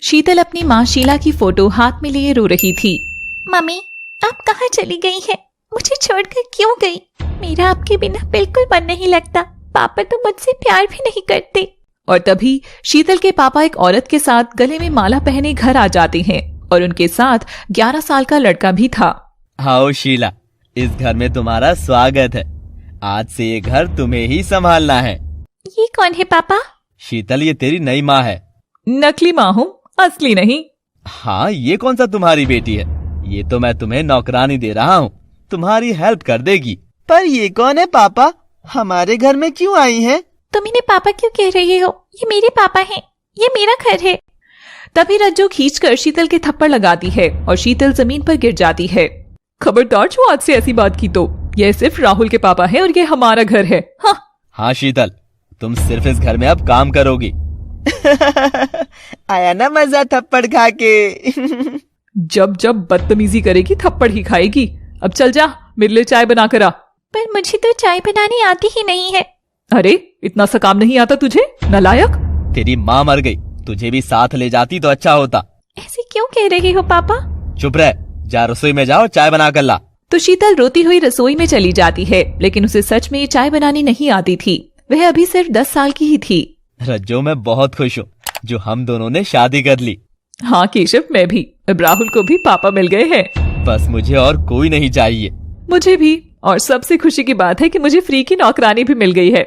शीतल अपनी माँ शीला की फोटो हाथ में लिए रो रही थी। मम्मी, आप कहाँ चली गई हैं? मुझे छोड़कर क्यों गई? मेरा आपके बिना बिल्कुल मन नहीं लगता। पापा तो मुझसे प्यार भी नहीं करते। और तभी शीतल के पापा एक औरत के साथ गले में माला पहने घर आ जाते हैं और उनके साथ 11 साल का लड़का भी था। आओ शीला, इस घर में तुम्हारा स्वागत है। आज से ये घर तुम्हें ही संभालना है। ये कौन है पापा? शीतल, ये तेरी नई माँ है। नकली माँ हूँ, असली नहीं। हाँ, ये कौन सा तुम्हारी बेटी है? ये तो मैं तुम्हें नौकरानी दे रहा हूँ, तुम्हारी हेल्प कर देगी। पर ये कौन है पापा? हमारे घर में क्यों आई है? तुम इन्हें पापा क्यों कह रही हो? ये मेरे पापा हैं, ये मेरा घर है। तभी रज्जू खींचकर शीतल के थप्पड़ लगाती है और शीतल जमीन पर गिर जाती है। खबरदार जो आज से ऐसी बात की तो यह सिर्फ राहुल के पापा है और ये हमारा घर है। हाँ शीतल, तुम सिर्फ इस घर में अब काम करोगी। आया ना मजा थप्पड़ खा के। जब जब बदतमीजी करेगी थप्पड़ ही खाएगी। अब चल जा, मेरे लिए चाय बना कर आ। पर मुझे तो चाय बनानी आती ही नहीं है। अरे इतना सा काम नहीं आता तुझे, नालायक। तेरी माँ मर गई, तुझे भी साथ ले जाती तो अच्छा होता। ऐसे क्यों कह रही हो पापा? चुप रह, जा रसोई में जाओ, चाय बना कर ला। तो शीतल रोती हुई रसोई में चली जाती है, लेकिन उसे सच में ये चाय बनानी नहीं आती थी। वह अभी सिर्फ 10 साल की ही थी। रज्जो, मैं बहुत खुश हूँ जो हम दोनों ने शादी कर ली। हाँ केशव, मैं भी। अब राहुल को भी पापा मिल गए हैं। बस मुझे और कोई नहीं चाहिए। मुझे भी। और सबसे खुशी की बात है कि मुझे फ्री की नौकरानी भी मिल गई है।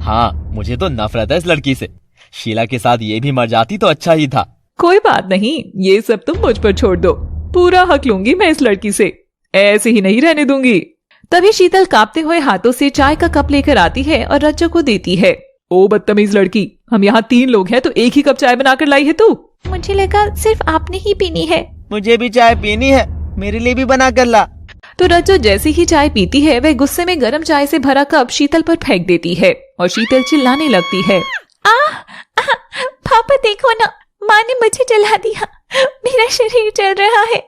हाँ, मुझे तो नफरत है इस लड़की से। शीला के साथ ये भी मर जाती तो अच्छा ही था। कोई बात नहीं, ये सब तुम मुझ पर छोड़ दो। पूरा हक लूंगी मैं इस लड़की से, ऐसे ही नहीं रहने दूंगी। तभी शीतल कांपते हुए हाथों से चाय का कप लेकर आती है और रज्जो को देती है। ओ बदतमीज लड़की, हम यहाँ 3 लोग हैं तो एक ही कप चाय बनाकर लाई है तू। मुझे लगा सिर्फ आपने ही पीनी है। मुझे भी चाय पीनी है, मेरे लिए भी बना कर ला। तो रज्जो जैसे ही चाय पीती है वह गुस्से में गर्म चाय से भरा कप शीतल पर फेंक देती है और शीतल चिल्लाने लगती है। पापा देखो ना, माँ ने मुझे जला दिया, मेरा शरीर जल रहा है।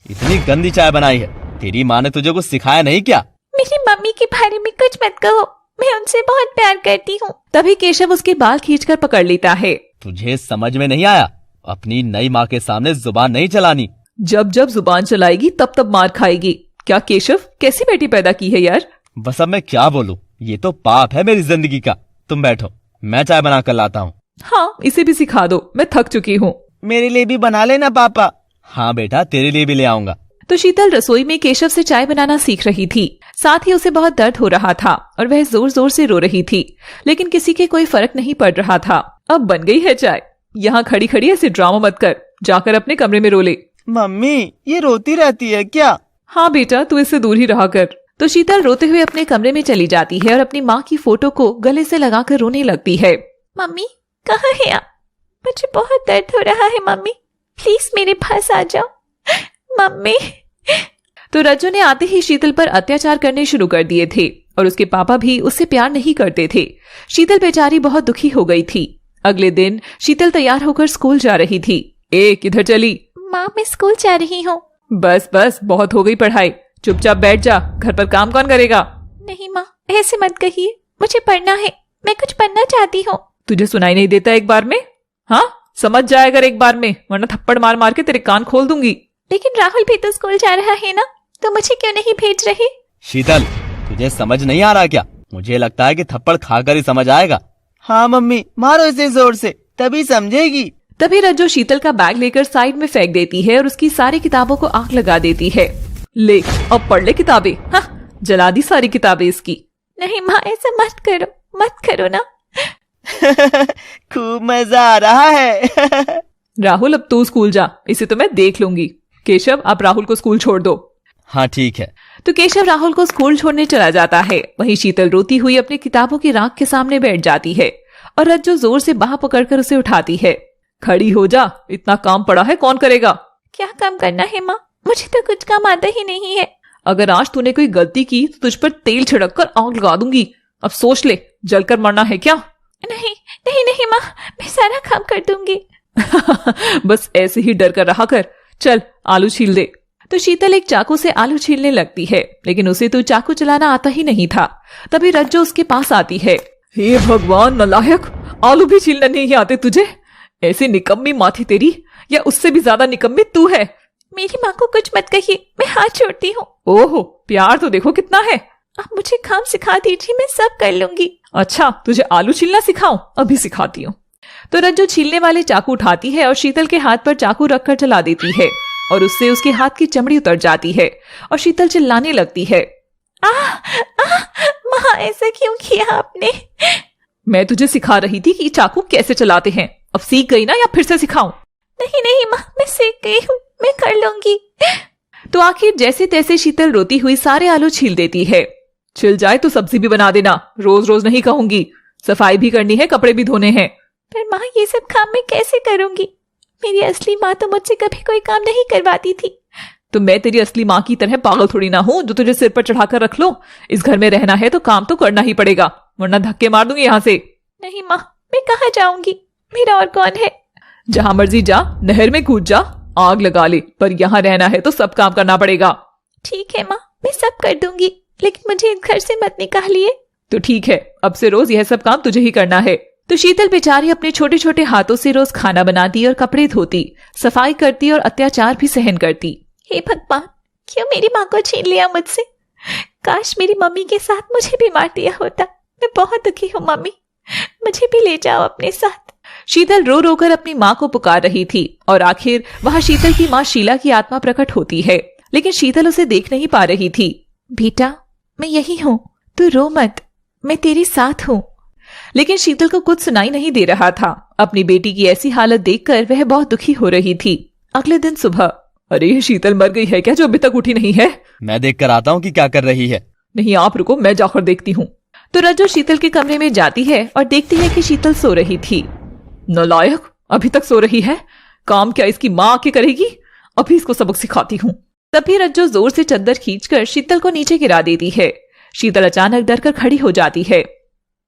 इतनी गंदी चाय बनाई है, तेरी माँ ने तुझे कुछ सिखाया नहीं क्या? मेरी मम्मी के बारे में कुछ मत कहो, मैं उनसे बहुत प्यार करती हूँ। तभी केशव उसके बाल खींचकर पकड़ लेता है। तुझे समझ में नहीं आया? अपनी नई माँ के सामने जुबान नहीं चलानी। जब जब जुबान चलाएगी तब तब मार खाएगी। क्या केशव, कैसी बेटी पैदा की है यार। बस अब मैं क्या बोलूं, ये तो पाप है मेरी जिंदगी का। तुम बैठो, मैं चाय बना कर लाता हूँ। हाँ, इसे भी सिखा दो, मैं थक चुकी हूँ। मेरे लिए भी बना लेना पापा। हाँ बेटा, तेरे लिए भी ले आऊंगा। तो शीतल रसोई में केशव से चाय बनाना सीख रही थी। साथ ही उसे बहुत दर्द हो रहा था और वह जोर जोर से रो रही थी, लेकिन किसी के कोई फर्क नहीं पड़ रहा था। अब बन गई है चाय, यहाँ खड़ी खड़ी ऐसे ड्रामा मत कर, जाकर अपने कमरे में रो ले। मम्मी, ये रोती रहती है क्या? हाँ बेटा, तू इससे दूर ही रहा कर। तो शीतल रोते हुए अपने कमरे में चली जाती है और अपनी माँ की फोटो को गले से लगाकर रोने लगती है। मम्मी, कहाँ है आप? मुझे बहुत दर्द हो रहा है मम्मी, प्लीज मेरे पास आ जाओ मम्मी। तो रज्जो ने आते ही शीतल पर अत्याचार करने शुरू कर दिए थे और उसके पापा भी उससे प्यार नहीं करते थे। शीतल बेचारी बहुत दुखी हो गई थी। अगले दिन शीतल तैयार होकर स्कूल जा रही थी। ए, किधर चली? माँ, मैं स्कूल जा रही हूँ। बस बस, बहुत हो गई पढ़ाई, चुपचाप बैठ जा। घर पर काम कौन करेगा? नहीं माँ, ऐसे मत कहिए, मुझे पढ़ना है, मैं कुछ पढ़ना चाहती हूँ। तुझे सुनाई नहीं देता एक बार में? हाँ, समझ जाया कर एक बार में, वरना थप्पड़ मार मार के तेरे कान खोल दूंगी। लेकिन राहुल भी तो स्कूल जा रहा है ना, तो मुझे क्यों नहीं भेज रहे? शीतल, तुझे समझ नहीं आ रहा क्या? मुझे लगता है कि थप्पड़ खाकर ही समझ आएगा। हाँ मम्मी, मारो इसे जोर से, तभी समझेगी। तभी रज्जो शीतल का बैग लेकर साइड में फेंक देती है और उसकी सारी किताबों को आग लगा देती है। ले, अब पढ़ ले किताबें। हाँ, जला दी सारी किताबें इसकी। नहीं माँ, ऐसा मत करो ना। खूब मजा आ रहा है। राहुल, अब तू स्कूल जा, इसे तो मैं देख लूंगी। केशव, आप राहुल को स्कूल छोड़ दो। हाँ ठीक है। तो केशव राहुल को स्कूल छोड़ने चला जाता है। वहीं शीतल रोती हुई अपनी किताबों की राख के सामने बैठ जाती है और रज्जो जोर से बाह पकड़कर उसे उठाती है। खड़ी हो जा, इतना काम पड़ा है, कौन करेगा? क्या काम करना है माँ? मुझे तो कुछ काम आता ही नहीं है। अगर आज तूने कोई गलती की तो तुझ पर तेल छिड़क कर आग लगा दूंगी। अब सोच ले, जलकर मरना है क्या? नहीं नहीं नहीं माँ, मैं सारा काम कर दूंगी। बस ऐसे ही डर कर रहा कर। चल, आलू छील दे। तो शीतल एक चाकू से आलू छीलने लगती है, लेकिन उसे तो चाकू चलाना आता ही नहीं था। तभी रज्जो उसके पास आती है। हे भगवान नालायक, आलू भी छीलने नहीं आते तुझे? ऐसी निकम्मी माँ थी तेरी, या उससे भी ज्यादा निकम्मी तू है? मेरी माँ को कुछ मत कहिए, मैं हाथ छोड़ती हूँ। ओहो, प्यार तो देखो कितना है। आप मुझे काम सिखा दीजिए, मैं सब कर लूंगी। अच्छा, तुझे आलू छीलना सिखाऊं? अभी सिखाती हूँ। तो रज्जू छीलने वाले चाकू उठाती है और शीतल के हाथ पर चाकू रखकर चला देती है और उससे उसके हाथ की चमड़ी उतर जाती है और शीतल चिल्लाने लगती है। माँ, ऐसा क्यों किया आपने? मैं तुझे सिखा रही थी कि चाकू कैसे चलाते हैं। अब सीख गई ना, या फिर से सिखाऊं? नहीं नहीं माँ, मैं सीख गई हूँ, मैं कर लूंगी। तो आखिर जैसे तैसे शीतल रोती हुई सारे आलू छील देती है। छिल जाए तो सब्जी भी बना देना, रोज रोज नहीं कहूंगी। सफाई भी करनी है, कपड़े भी धोने हैं। पर माँ, ये सब काम मैं कैसे करूंगी? मेरी असली माँ तो मुझसे कभी कोई काम नहीं करवाती थी। तो मैं तेरी असली माँ की तरह पागल थोड़ी ना हूँ जो तुझे सिर पर चढ़ाकर रख लो। इस घर में रहना है तो काम तो करना ही पड़ेगा, वरना धक्के मार दूंगी यहाँ से। नहीं माँ, मैं कहाँ जाऊंगी? मेरा और कौन है? जहाँ मर्जी जा, नहर में कूद जा, आग लगा ले, पर यहाँ रहना है तो सब काम करना पड़ेगा। ठीक है माँ, मैं सब कर दूंगी, लेकिन मुझे इस घर से मत निकालिए। तो ठीक है, अब से रोज यह सब काम तुझे ही करना है। तो शीतल बेचारी अपने छोटे छोटे हाथों से रोज खाना बनाती और कपड़े धोती, सफाई करती और अत्याचार भी सहन करती। हे भगवान, क्यों मेरी माँ को छीन लिया मुझसे? काश मेरी मम्मी के साथ मुझे भी मार दिया होता। मैं बहुत दुखी हूँ मम्मी, मुझे भी ले जाओ अपने साथ। शीतल रो रो कर अपनी माँ को पुकार रही थी और आखिर वहाँ शीतल की माँ शीला की आत्मा प्रकट होती है, लेकिन शीतल उसे देख नहीं पा रही थी। बेटा, मैं यही हूँ, तू रो मत, मैं तेरे साथ हूँ। लेकिन शीतल को कुछ सुनाई नहीं दे रहा था। अपनी बेटी की ऐसी हालत देखकर वह बहुत दुखी हो रही थी। अगले दिन सुबह, अरे शीतल मर गई है क्या जो अभी तक उठी नहीं है? मैं देख कर आता हूँ कि क्या कर रही है। नहीं, आप रुको, मैं जाकर देखती हूँ। तो रज्जू शीतल के कमरे में जाती है और देखती है कि शीतल सो रही थी। नालायक, अभी तक सो रही है। काम क्या इसकी माँ आके करेगी? अभी इसको सबक सिखाती हूँ। तभी रज्जू जोर से चद्दर खींचकर शीतल को नीचे गिरा देती है। शीतल अचानक डर कर खड़ी हो जाती है।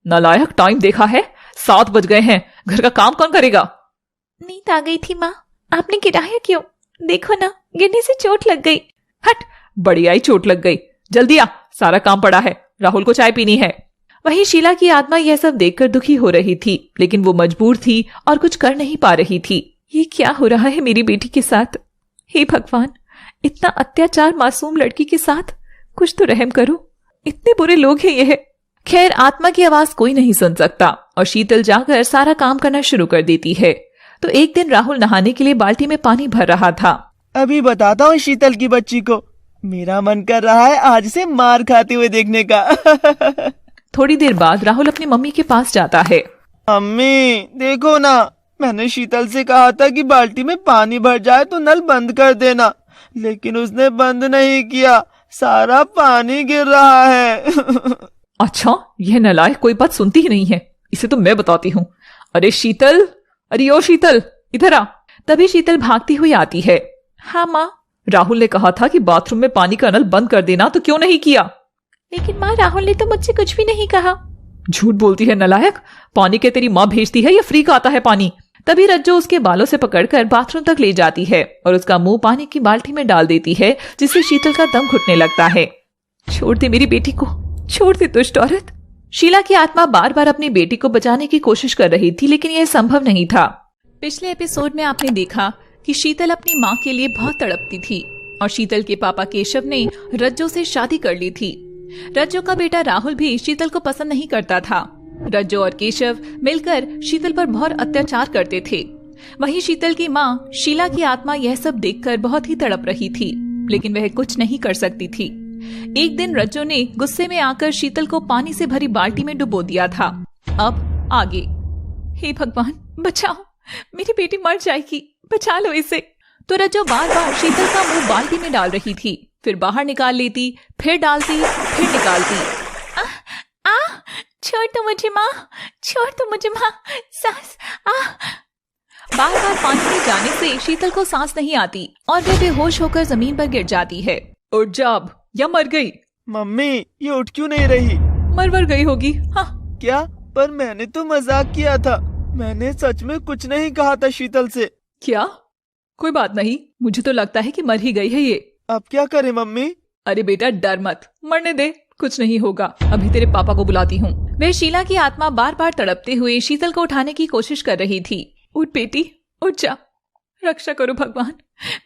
नालायक, टाइम देखा है? 7 बज गए हैं, घर का काम कौन करेगा? नींद आ गई थी माँ, आपने गिराया क्यों? देखो ना, गिरने से चोट लग गई। हट, बड़ी आई चोट लग गई। जल्दी आ, सारा काम पड़ा है, राहुल को चाय पीनी है। वहीं शीला की आत्मा यह सब देखकर दुखी हो रही थी, लेकिन वो मजबूर थी और कुछ कर नहीं पा रही थी। ये क्या हो रहा है मेरी बेटी के साथ? हे भगवान, इतना अत्याचार मासूम लड़की के साथ, कुछ तो रहम करो। इतने बुरे लोग हैं यह। खैर, आत्मा की आवाज कोई नहीं सुन सकता और शीतल जाकर सारा काम करना शुरू कर देती है। तो एक दिन राहुल नहाने के लिए बाल्टी में पानी भर रहा था। अभी बताता हूँ शीतल की बच्ची को, मेरा मन कर रहा है आज से मार खाते हुए देखने का। थोड़ी देर बाद राहुल अपनी मम्मी के पास जाता है। अम्मी देखो ना, मैंने शीतल से कहा था कि बाल्टी में पानी भर जाए तो नल बंद कर देना, लेकिन उसने बंद नहीं किया, सारा पानी गिर रहा है। अच्छा, यह नालायक कोई बात सुनती ही नहीं है, इसे तो मैं बताती हूँ। अरे शीतल, अरे ओ शीतल, इधर आ। तभी शीतल भागती हुई आती है। हाँ माँ। राहुल ने कहा था कि बाथरूम में पानी का नल बंद कर देना, तो क्यों नहीं किया? लेकिन माँ, राहुल ने तो मुझसे कुछ भी नहीं कहा। झूठ बोलती है नालायक, पानी के तेरी माँ भेजती है या फ्री का आता है पानी? तभी रज्जू उसके बालों से पकड़कर बाथरूम तक ले जाती है और उसका मुंह पानी की बाल्टी में डाल देती है, जिससे शीतल का दम घुटने लगता है। छोड़ दे मेरी बेटी को, छोड़ दे दुष्ट औरत। शीला की आत्मा बार बार अपनी बेटी को बचाने की कोशिश कर रही थी, लेकिन यह संभव नहीं था। पिछले एपिसोड में आपने देखा कि शीतल अपनी माँ के लिए बहुत तड़पती थी और शीतल के पापा केशव ने रज्जू से शादी कर ली थी। रज्जू का बेटा राहुल भी शीतल को पसंद नहीं करता था। रज्जू और केशव मिलकर शीतल पर बहुत अत्याचार करते थे। वहीं शीतल की माँ शीला की आत्मा यह सब देखकर बहुत ही तड़प रही थी, लेकिन वह कुछ नहीं कर सकती थी। एक दिन रज्जू ने गुस्से में आकर शीतल को पानी से भरी बाल्टी में डुबो दिया था। अब आगे। हे भगवान, बचाओ, मेरी बेटी मर जाएगी, बचा लो इसे। तो रज्जू बार बार शीतल का मुंह बाल्टी में डाल रही थी, फिर बाहर निकाल लेती, फिर डालती, फिर निकालती। छोड़ दो मुझे माँ, छोड़ दो मुझे माँ, सांस। बार बार पानी में जाने से शीतल को सांस नहीं आती और वह बेहोश होकर जमीन पर गिर जाती है। उठ जा अब, या मर गई? मम्मी, ये उठ क्यों नहीं रही? मर गई होगी। हाँ। क्या? पर मैंने तो मजाक किया था, मैंने सच में कुछ नहीं कहा था शीतल से। क्या? कोई बात नहीं, मुझे तो लगता है कि मर ही गई है ये। अब क्या करें मम्मी? अरे बेटा, डर मत, मरने दे, कुछ नहीं होगा। अभी तेरे पापा को बुलाती हूँ। वह शीला की आत्मा बार बार तड़पते हुए शीतल को उठाने की कोशिश कर रही थी, उठ बेटी, उठ जा, रक्षा करो भगवान,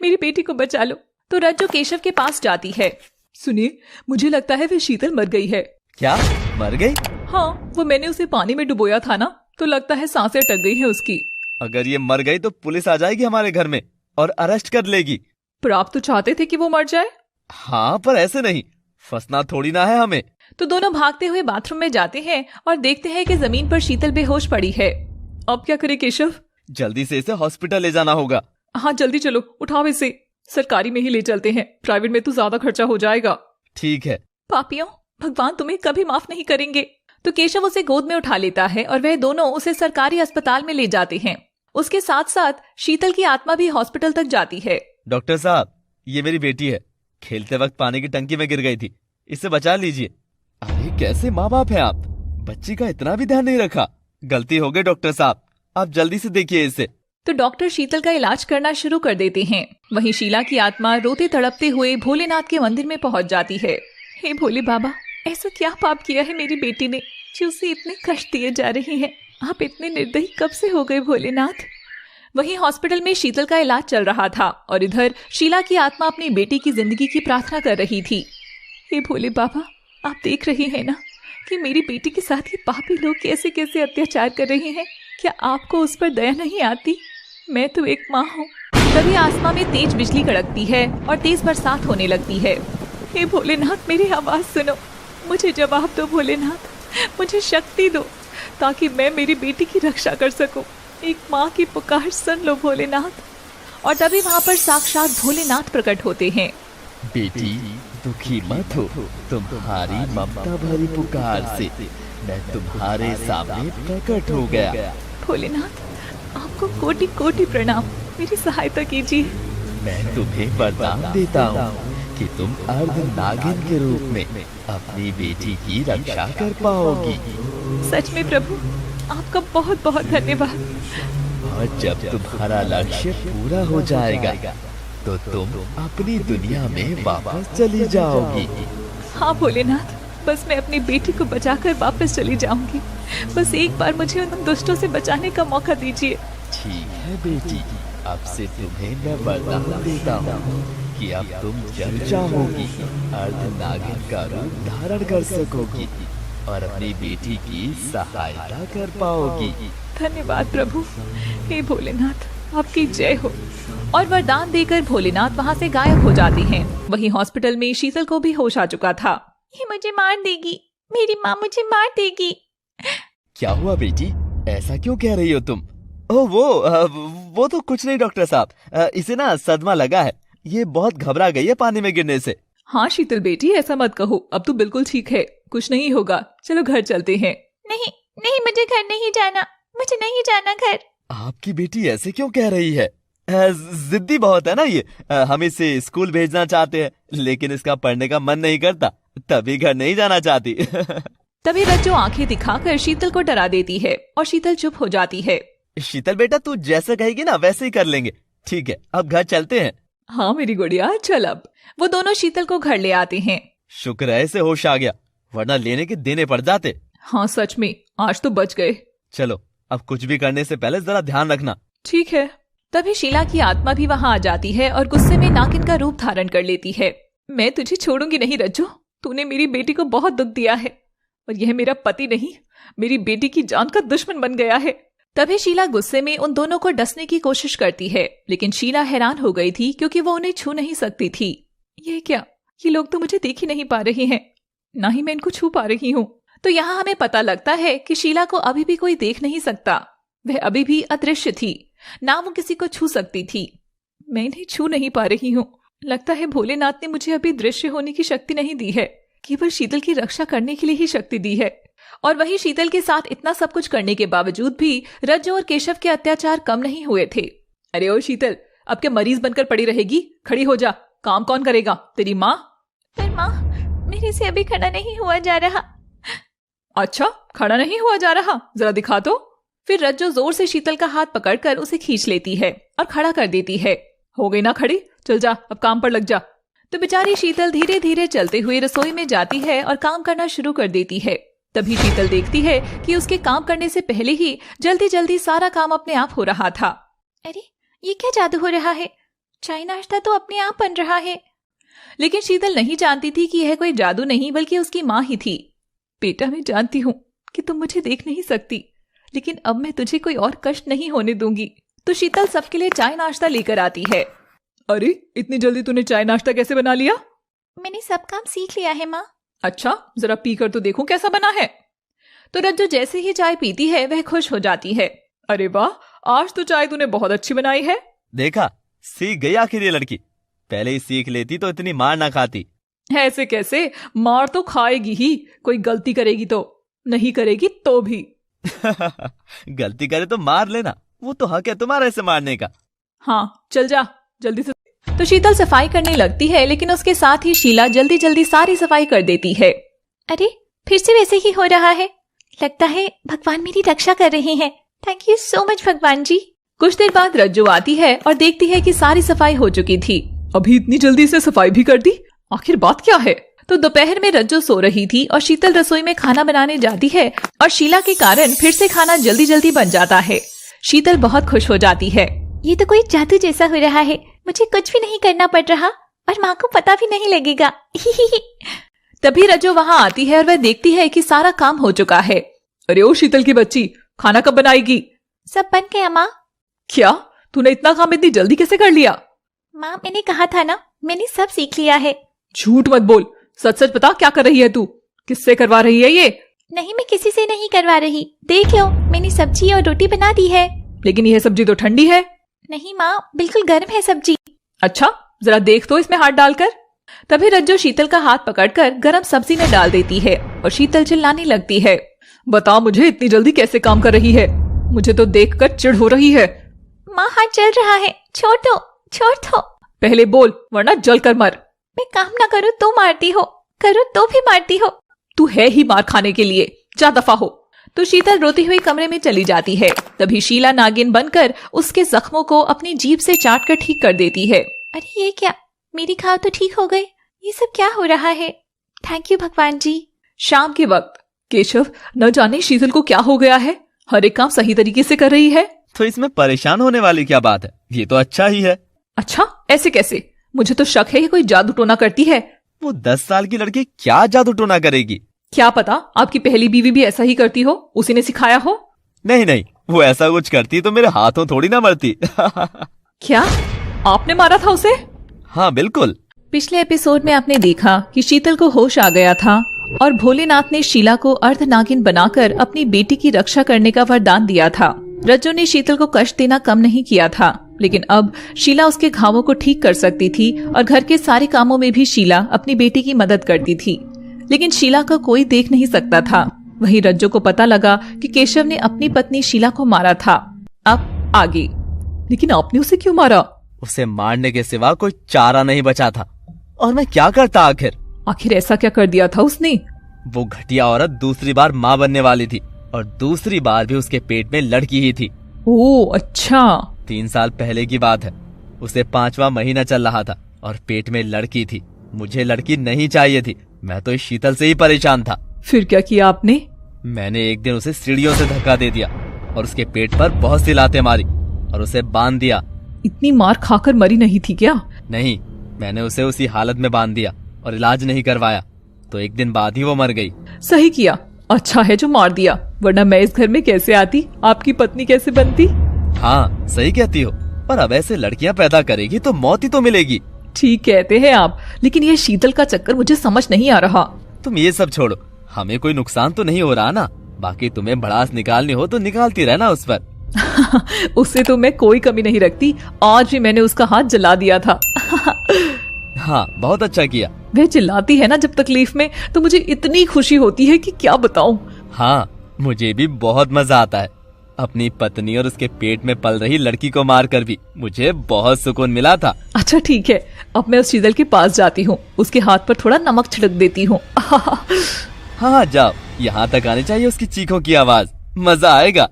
मेरी बेटी को बचा लो। तो रज्जो केशव के पास जाती है। सुनिए, मुझे लगता है वे शीतल मर गई है। क्या, मर गई? हाँ, वो मैंने उसे पानी में डुबोया था ना, तो लगता है सांसें अटक गई हैं उसकी। अगर ये मर गई तो पुलिस आ जाएगी हमारे घर में और अरेस्ट कर लेगी। पर आप तो चाहते थे कि वो मर जाए। हाँ, पर ऐसे नहीं, फंसना थोड़ी ना है हमें। तो दोनों भागते हुए बाथरूम में जाते हैं और देखते हैं कि जमीन पर शीतल बेहोश पड़ी है। अब क्या करे केशव? जल्दी से इसे हॉस्पिटल ले जाना होगा। हाँ जल्दी चलो, उठाओ इसे, सरकारी में ही ले चलते हैं, प्राइवेट में तो ज्यादा खर्चा हो जाएगा। ठीक है। पापियों, भगवान तुम्हें कभी माफ नहीं करेंगे। तो केशव उसे गोद में उठा लेता है और वह दोनों उसे सरकारी अस्पताल में ले जाते हैं। उसके साथ साथ शीतल की आत्मा भी हॉस्पिटल तक जाती है। डॉक्टर साहब, ये मेरी बेटी है, खेलते वक्त पानी की टंकी में गिर गई थी, इसे बचा लीजिए। अरे कैसे माँ बाप हैं आप, बच्ची का इतना भी ध्यान नहीं रखा। गलती हो गई डॉक्टर साहब, आप जल्दी से देखिए इसे। तो डॉक्टर शीतल का इलाज करना शुरू कर देते हैं। वहीं शीला की आत्मा रोते तड़पते हुए भोलेनाथ के मंदिर में पहुंच जाती है। हे भोले बाबा, ऐसा क्या पाप किया है मेरी बेटी ने जो उसे इतने कष्ट दिए जा रहे हैं? आप इतने निर्दयी कब से हो गए भोलेनाथ? वहीं हॉस्पिटल में शीतल का इलाज चल रहा था और इधर शीला की आत्मा अपनी बेटी की जिंदगी की प्रार्थना कर रही थी। हे भोले बाबा, आप देख रहे हैं ना कि मेरी बेटी के साथ ये पापी लोग कैसे कैसे अत्याचार कर रहे हैं। क्या आपको उस पर दया नहीं आती? मैं तो एक माँ हूँ। तभी आसमान में तेज बिजली कड़कती है और तेज बरसात होने लगती है। हे भोलेनाथ, मेरी आवाज सुनो, मुझे जवाब दो भोलेनाथ, मुझे शक्ति दो ताकि मैं मेरी बेटी की रक्षा कर सकूं। एक माँ की पुकार सुन लो भोलेनाथ। और तभी वहाँ पर साक्षात भोलेनाथ प्रकट होते हैं। बेटी दुखी मत हो, तुम्हारी ममता भरी पुकार से मैं तुम्हारे सामने प्रकट हो गया। भोलेनाथ, आपको कोटि कोटि प्रणाम, मेरी सहायता कीजिए। मैं तुम्हें वरदान देता हूँ कि तुम अर्ध नागिन के रूप में अपनी बेटी की रक्षा कर पाओगी। सच में प्रभु, आपका बहुत बहुत धन्यवाद। और जब तुम्हारा लक्ष्य पूरा हो जाएगा तो तुम अपनी दुनिया में वापस चली जाओगी। हाँ भोलेनाथ, बस मैं अपनी बेटी को बचाकर वापस चली जाऊंगी। बस एक बार मुझे उन दुष्टों से बचाने का मौका दीजिए। ठीक है बेटी, अब से तुम्हें मैं वरदान देता हूँ कि अब तुम जब चाहोगी अर्ध नागिन का रूप धारण कर सकोगी और अपनी बेटी की सहायता कर पाओगी। धन्यवाद प्रभु। हे भोलेनाथ, आपकी जय हो। और वरदान देकर भोलेनाथ वहाँ से गायब हो जाते हैं। वहीं हॉस्पिटल में शीतल को भी होश आ चुका था। ये मुझे मार देगी, मेरी माँ मुझे मार देगी। क्या हुआ बेटी, ऐसा क्यों कह रही हो तुम? ओह वो तो कुछ नहीं डॉक्टर साहब, इसे ना सदमा लगा है, ये बहुत घबरा गई है पानी में गिरने से। हाँ शीतल बेटी, ऐसा मत कहो, अब तो बिल्कुल ठीक है, कुछ नहीं होगा। चलो घर चलते हैं। नहीं नहीं, मुझे घर नहीं जाना, मुझे नहीं जाना घर। आपकी बेटी ऐसे क्यों कह रही है? जिद्दी बहुत है ना ये। हम इसे स्कूल भेजना चाहते हैं लेकिन इसका पढ़ने का मन नहीं करता, तभी घर नहीं जाना चाहती। तभी रज्जो आंखें दिखाकर शीतल को डरा देती है और शीतल चुप हो जाती है। शीतल बेटा, तू जैसे कहेगी ना वैसे ही कर लेंगे। ठीक है, अब घर चलते हैं। हाँ मेरी गुड़िया, चल अब। वो दोनों शीतल को घर ले आते हैं। शुक्र है इसे होश आ गया, वरना लेने के देने पड़ जाते। हाँ सच में, आज तो बच गए। चलो, अब कुछ भी करने से पहले जरा ध्यान रखना। ठीक है। तभी शीला की आत्मा भी वहाँ आ जाती है और गुस्से में नागिन का रूप धारण कर लेती है। मैं तुझे छोड़ूंगी नहीं रज्जो, तूने मेरी बेटी को बहुत दुख दिया है और यह मेरा पति नहीं, मेरी बेटी की जान का दुश्मन बन गया है। तभी शीला गुस्से में उन दोनों को डसने की कोशिश करती है, लेकिन शीला हैरान हो गई थी क्योंकि वो उन्हें छू नहीं सकती थी। ये क्या, ये लोग तो मुझे देख ही नहीं पा रहे हैं, ना ही मैं इनको छू पा रही हूँ। तो यहाँ हमें पता लगता है कि शीला को अभी भी कोई देख नहीं सकता, वह अभी भी अदृश्य थी, ना वो किसी को छू सकती थी। मैं इन्हें छू नहीं पा रही हूँ। लगता है भोलेनाथ ने मुझे अभी दृश्य होने की शक्ति नहीं दी है, केवल शीतल की रक्षा करने के लिए ही शक्ति दी है। और वहीं शीतल के साथ इतना सब कुछ करने के बावजूद भी रज्जो और केशव के अत्याचार कम नहीं हुए थे। अरे ओ शीतल, अब क्या मरीज बनकर पड़ी रहेगी? खड़ी हो जा, काम कौन करेगा? तेरी माँ? पर माँ, मेरे से अभी खड़ा नहीं हुआ जा रहा। अच्छा, खड़ा नहीं हुआ जा रहा, जरा दिखा तो। फिर रज्जो जोर से शीतल का हाथ पकड़कर उसे खींच लेती है और खड़ा कर देती है। हो गई ना खड़ी, चल जा, अब काम पर लग जा। तो बेचारी शीतल धीरे धीरे चलते हुए रसोई में जाती है और काम करना शुरू कर देती है। तभी शीतल देखती है कि उसके काम करने से पहले ही जल्दी जल्दी सारा काम अपने आप हो रहा था। अरे ये क्या जादू हो रहा है? चाय नाश्ता तो अपने आप बन रहा है। लेकिन शीतल नहीं जानती थी कि यह कोई जादू नहीं बल्कि उसकी माँ ही थी। बेटा, मैं जानती हूँ कि तुम मुझे देख नहीं सकती, लेकिन अब मैं तुझे कोई और कष्ट नहीं होने दूंगी। तो शीतल सबके लिए चाय नाश्ता लेकर आती है। अरे, इतनी जल्दी तूने चाय नाश्ता कैसे बना लिया? मैंने सब काम सीख लिया है माँ। अच्छा, जरा पीकर तो देखूं कैसा बना है। तो रज्जू जैसे ही चाय पीती है वह खुश हो जाती है। अरे वाह, आज तो चाय तूने बहुत अच्छी बनाई है। देखा, सीख गई आखिर ये लड़की। पहले ही सीख लेती तो इतनी मार ना खाती। ऐसे कैसे? मार तो खाएगी ही। कोई गलती करेगी तो, नहीं करेगी तो भी। गलती करे तो मार लेना, वो तो हक है तुम्हारा ऐसे मारने का। हाँ, चल जा जल्दी से। तो शीतल सफाई करने लगती है, लेकिन उसके साथ ही शीला जल्दी जल्दी सारी सफाई कर देती है। अरे फिर से वैसे ही हो रहा है। लगता है भगवान मेरी रक्षा कर रहे हैं। थैंक यू सो मच भगवान जी। कुछ देर बाद रज्जू आती है और देखती है कि सारी सफाई हो चुकी थी। अभी इतनी जल्दी से सफाई भी कर दी? आखिर बात क्या है? तो दोपहर में रज्जू सो रही थी और शीतल रसोई में खाना बनाने जाती है और शीला के कारण फिर से खाना जल्दी जल्दी बन जाता है। शीतल बहुत खुश हो जाती है। ये तो कोई जादू जैसा हो रहा है। मुझे कुछ भी नहीं करना पड़ रहा और माँ को पता भी नहीं लगेगा। तभी रज्जू वहाँ आती है और वह देखती है कि सारा काम हो चुका है। अरे ओ शीतल की बच्ची, खाना कब बनाएगी? सब बन गया माँ। क्या? तूने इतना काम इतनी जल्दी कैसे कर लिया? माँ, मैंने कहा था ना, मैंने सब सीख लिया है। झूठ मत बोल, सच सच बता, क्या कर रही है तू? किससे करवा रही है ये? नहीं, मैं किसी से नहीं करवा रही। देख लो, मैंने सब्जी और रोटी बना दी है। लेकिन यह सब्जी तो ठंडी है। नहीं माँ, बिल्कुल गर्म है सब्जी। अच्छा, जरा देख तो इसमें हाथ डालकर। तभी रज्जू शीतल का हाथ पकड़कर गरम सब्जी में डाल देती है और शीतल चिल्लाने लगती है। बता मुझे, इतनी जल्दी कैसे काम कर रही है? मुझे तो देखकर चिढ़ हो रही है। माँ, हाथ जल रहा है, छोड़ दो, छोड़ दो। पहले बोल, वरना जल कर मर। मैं काम ना करूँ तो मारती हो, करूँ तो भी मारती हो। तू है ही मार खाने के लिए, जा दफा हो। तो शीतल रोती हुई कमरे में चली जाती है। तभी शीला नागिन बनकर उसके जख्मों को अपनी जीभ से चाटकर ठीक कर देती है। अरे ये क्या, मेरी घाव तो ठीक हो गई। ये सब क्या हो रहा है? थैंक यू भगवान जी। शाम के वक्त केशव न जाने शीतल को क्या हो गया है, हर एक काम सही तरीके से कर रही है। तो इसमें परेशान होने वाली क्या बात है? ये तो अच्छा ही है। अच्छा, ऐसे कैसे? मुझे तो शक है कि कोई जादू टोना करती है। वो 10 साल की लड़की क्या जादू टोना करेगी? क्या पता, आपकी पहली बीवी भी ऐसा ही करती हो, उसी ने सिखाया हो। नहीं नहीं, वो ऐसा कुछ करती तो मेरे हाथों थोड़ी ना मरती। क्या आपने मारा था उसे? हाँ बिल्कुल। पिछले एपिसोड में आपने देखा कि शीतल को होश आ गया था और भोलेनाथ ने शीला को अर्धनागिन बनाकर अपनी बेटी की रक्षा करने का वरदान दिया था। रज्जू ने शीतल को कष्ट देना कम नहीं किया था, लेकिन अब शीला उसके घावों को ठीक कर सकती थी और घर के सारे कामों में भी शीला अपनी बेटी की मदद करती थी। लेकिन शीला का कोई देख नहीं सकता था। वहीं रज्जू को पता लगा कि केशव ने अपनी पत्नी शीला को मारा था। अब आगे। लेकिन आपने उसे क्यों मारा? उसे मारने के सिवा कोई चारा नहीं बचा था, और मैं क्या करता आखिर? आखिर ऐसा क्या कर दिया था उसने? वो घटिया औरत दूसरी बार माँ बनने वाली थी और दूसरी बार भी उसके पेट में लड़की ही थी। ओह अच्छा। 3 साल पहले की बात है। उसे 5वां महीना चल रहा था और पेट में लड़की थी। मुझे लड़की नहीं चाहिए थी, मैं तो इस शीतल से ही परेशान था। फिर क्या किया आपने? मैंने एक दिन उसे सीढ़ियों से धक्का दे दिया और उसके पेट पर बहुत सी लातें मारी और उसे बांध दिया। इतनी मार खाकर मरी नहीं थी क्या? नहीं, मैंने उसे उसी हालत में बांध दिया और इलाज नहीं करवाया, तो एक दिन बाद ही वो मर गई। सही किया, अच्छा है जो मार दिया, वरना मैं इस घर में कैसे आती, आपकी पत्नी कैसे बनती? हाँ सही कहती हो, पर अब ऐसे लड़कियां पैदा करेगी तो मौत ही तो मिलेगी। ठीक कहते हैं आप, लेकिन ये शीतल का चक्कर मुझे समझ नहीं आ रहा। तुम ये सब छोड़ो, हमें कोई नुकसान तो नहीं हो रहा ना? बाकी तुम्हें भड़ास निकालनी हो तो निकालती रहना उस पर। उससे तो मैं कोई कमी नहीं रखती, आज भी मैंने उसका हाथ जला दिया था। हाँ बहुत अच्छा किया। वह चिल्लाती है ना जब तकलीफ में, तो मुझे इतनी खुशी होती है कि क्या बताऊं। हाँ मुझे भी बहुत मजा आता है। अपनी पत्नी और उसके पेट में पल रही लड़की को मारकर भी मुझे बहुत सुकून मिला था। अच्छा ठीक है, अब मैं उस शीतल के पास जाती हूँ, उसके हाथ पर थोड़ा नमक छिड़क देती हूँ। हाँ जाओ, यहाँ तक आनी चाहिए उसकी चीखों की आवाज, मजा आएगा।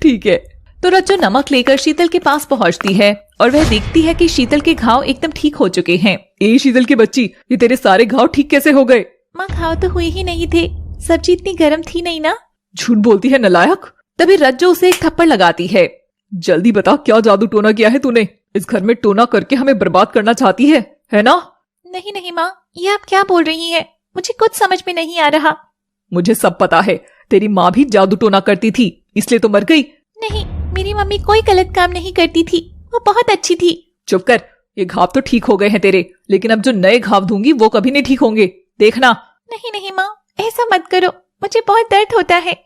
ठीक है। तो रज्जू नमक लेकर शीतल के पास पहुँचती है और वह देखती है कि शीतल के घाव एकदम ठीक हो चुके हैं। ए शीतल की बच्ची, ये तेरे सारे घाव ठीक कैसे हो गए? माँ, घाव तो हुए ही नहीं थे, सब्जी इतनी गर्म थी नहीं ना। झूठ बोलती है नालायक। तभी रज्जो उसे एक थप्पड़ लगाती है। जल्दी बता क्या जादू टोना किया है तूने? इस घर में टोना करके हमें बर्बाद करना चाहती है ना? नहीं नहीं माँ, ये आप क्या बोल रही हैं? मुझे कुछ समझ में नहीं आ रहा। मुझे सब पता है, तेरी माँ भी जादू टोना करती थी, इसलिए तो मर गई। नहीं, मेरी मम्मी कोई गलत काम नहीं करती थी, वो बहुत अच्छी थी। चुप कर, ये घाव तो ठीक हो गए हैं तेरे, लेकिन अब जो नए घाव दूंगी वो कभी नहीं ठीक होंगे, देखना। नहीं नहीं माँ, ऐसा मत करो, मुझे बहुत दर्द होता है।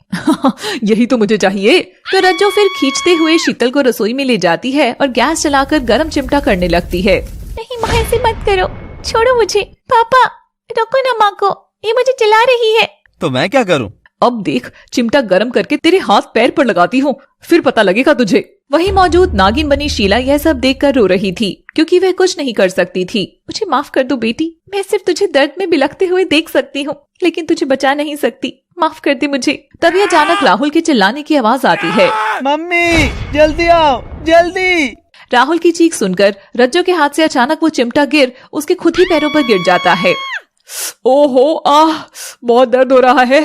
यही तो मुझे चाहिए। तो रज्जो फिर खींचते हुए शीतल को रसोई में ले जाती है और गैस जलाकर गरम चिमटा करने लगती है। नहीं माँ, ऐसे मत करो, छोड़ो मुझे। पापा रोको ना माँ को, ये मुझे जला रही है। तो मैं क्या करूं? अब देख, चिमटा गरम करके तेरे हाथ पैर पर लगाती हूँ, फिर पता लगेगा तुझे। वहीं मौजूद नागिन बनी शीला यह सब देखकर रो रही थी, क्योंकि वह कुछ नहीं कर सकती थी। मुझे माफ कर दो बेटी, मैं सिर्फ तुझे दर्द में बिलखते हुए देख सकती हूँ, लेकिन तुझे बचा नहीं सकती। माफ कर दे मुझे। तभी अचानक राहुल के चिल्लाने की आवाज आती है। मम्मी जल्दी आओ, जल्दी। राहुल की चीख सुनकर रज्जो के हाथ से अचानक वो चिमटा गिर उसके खुद ही पैरों पर गिर जाता है। ओहो, आह, बहुत दर्द हो रहा है।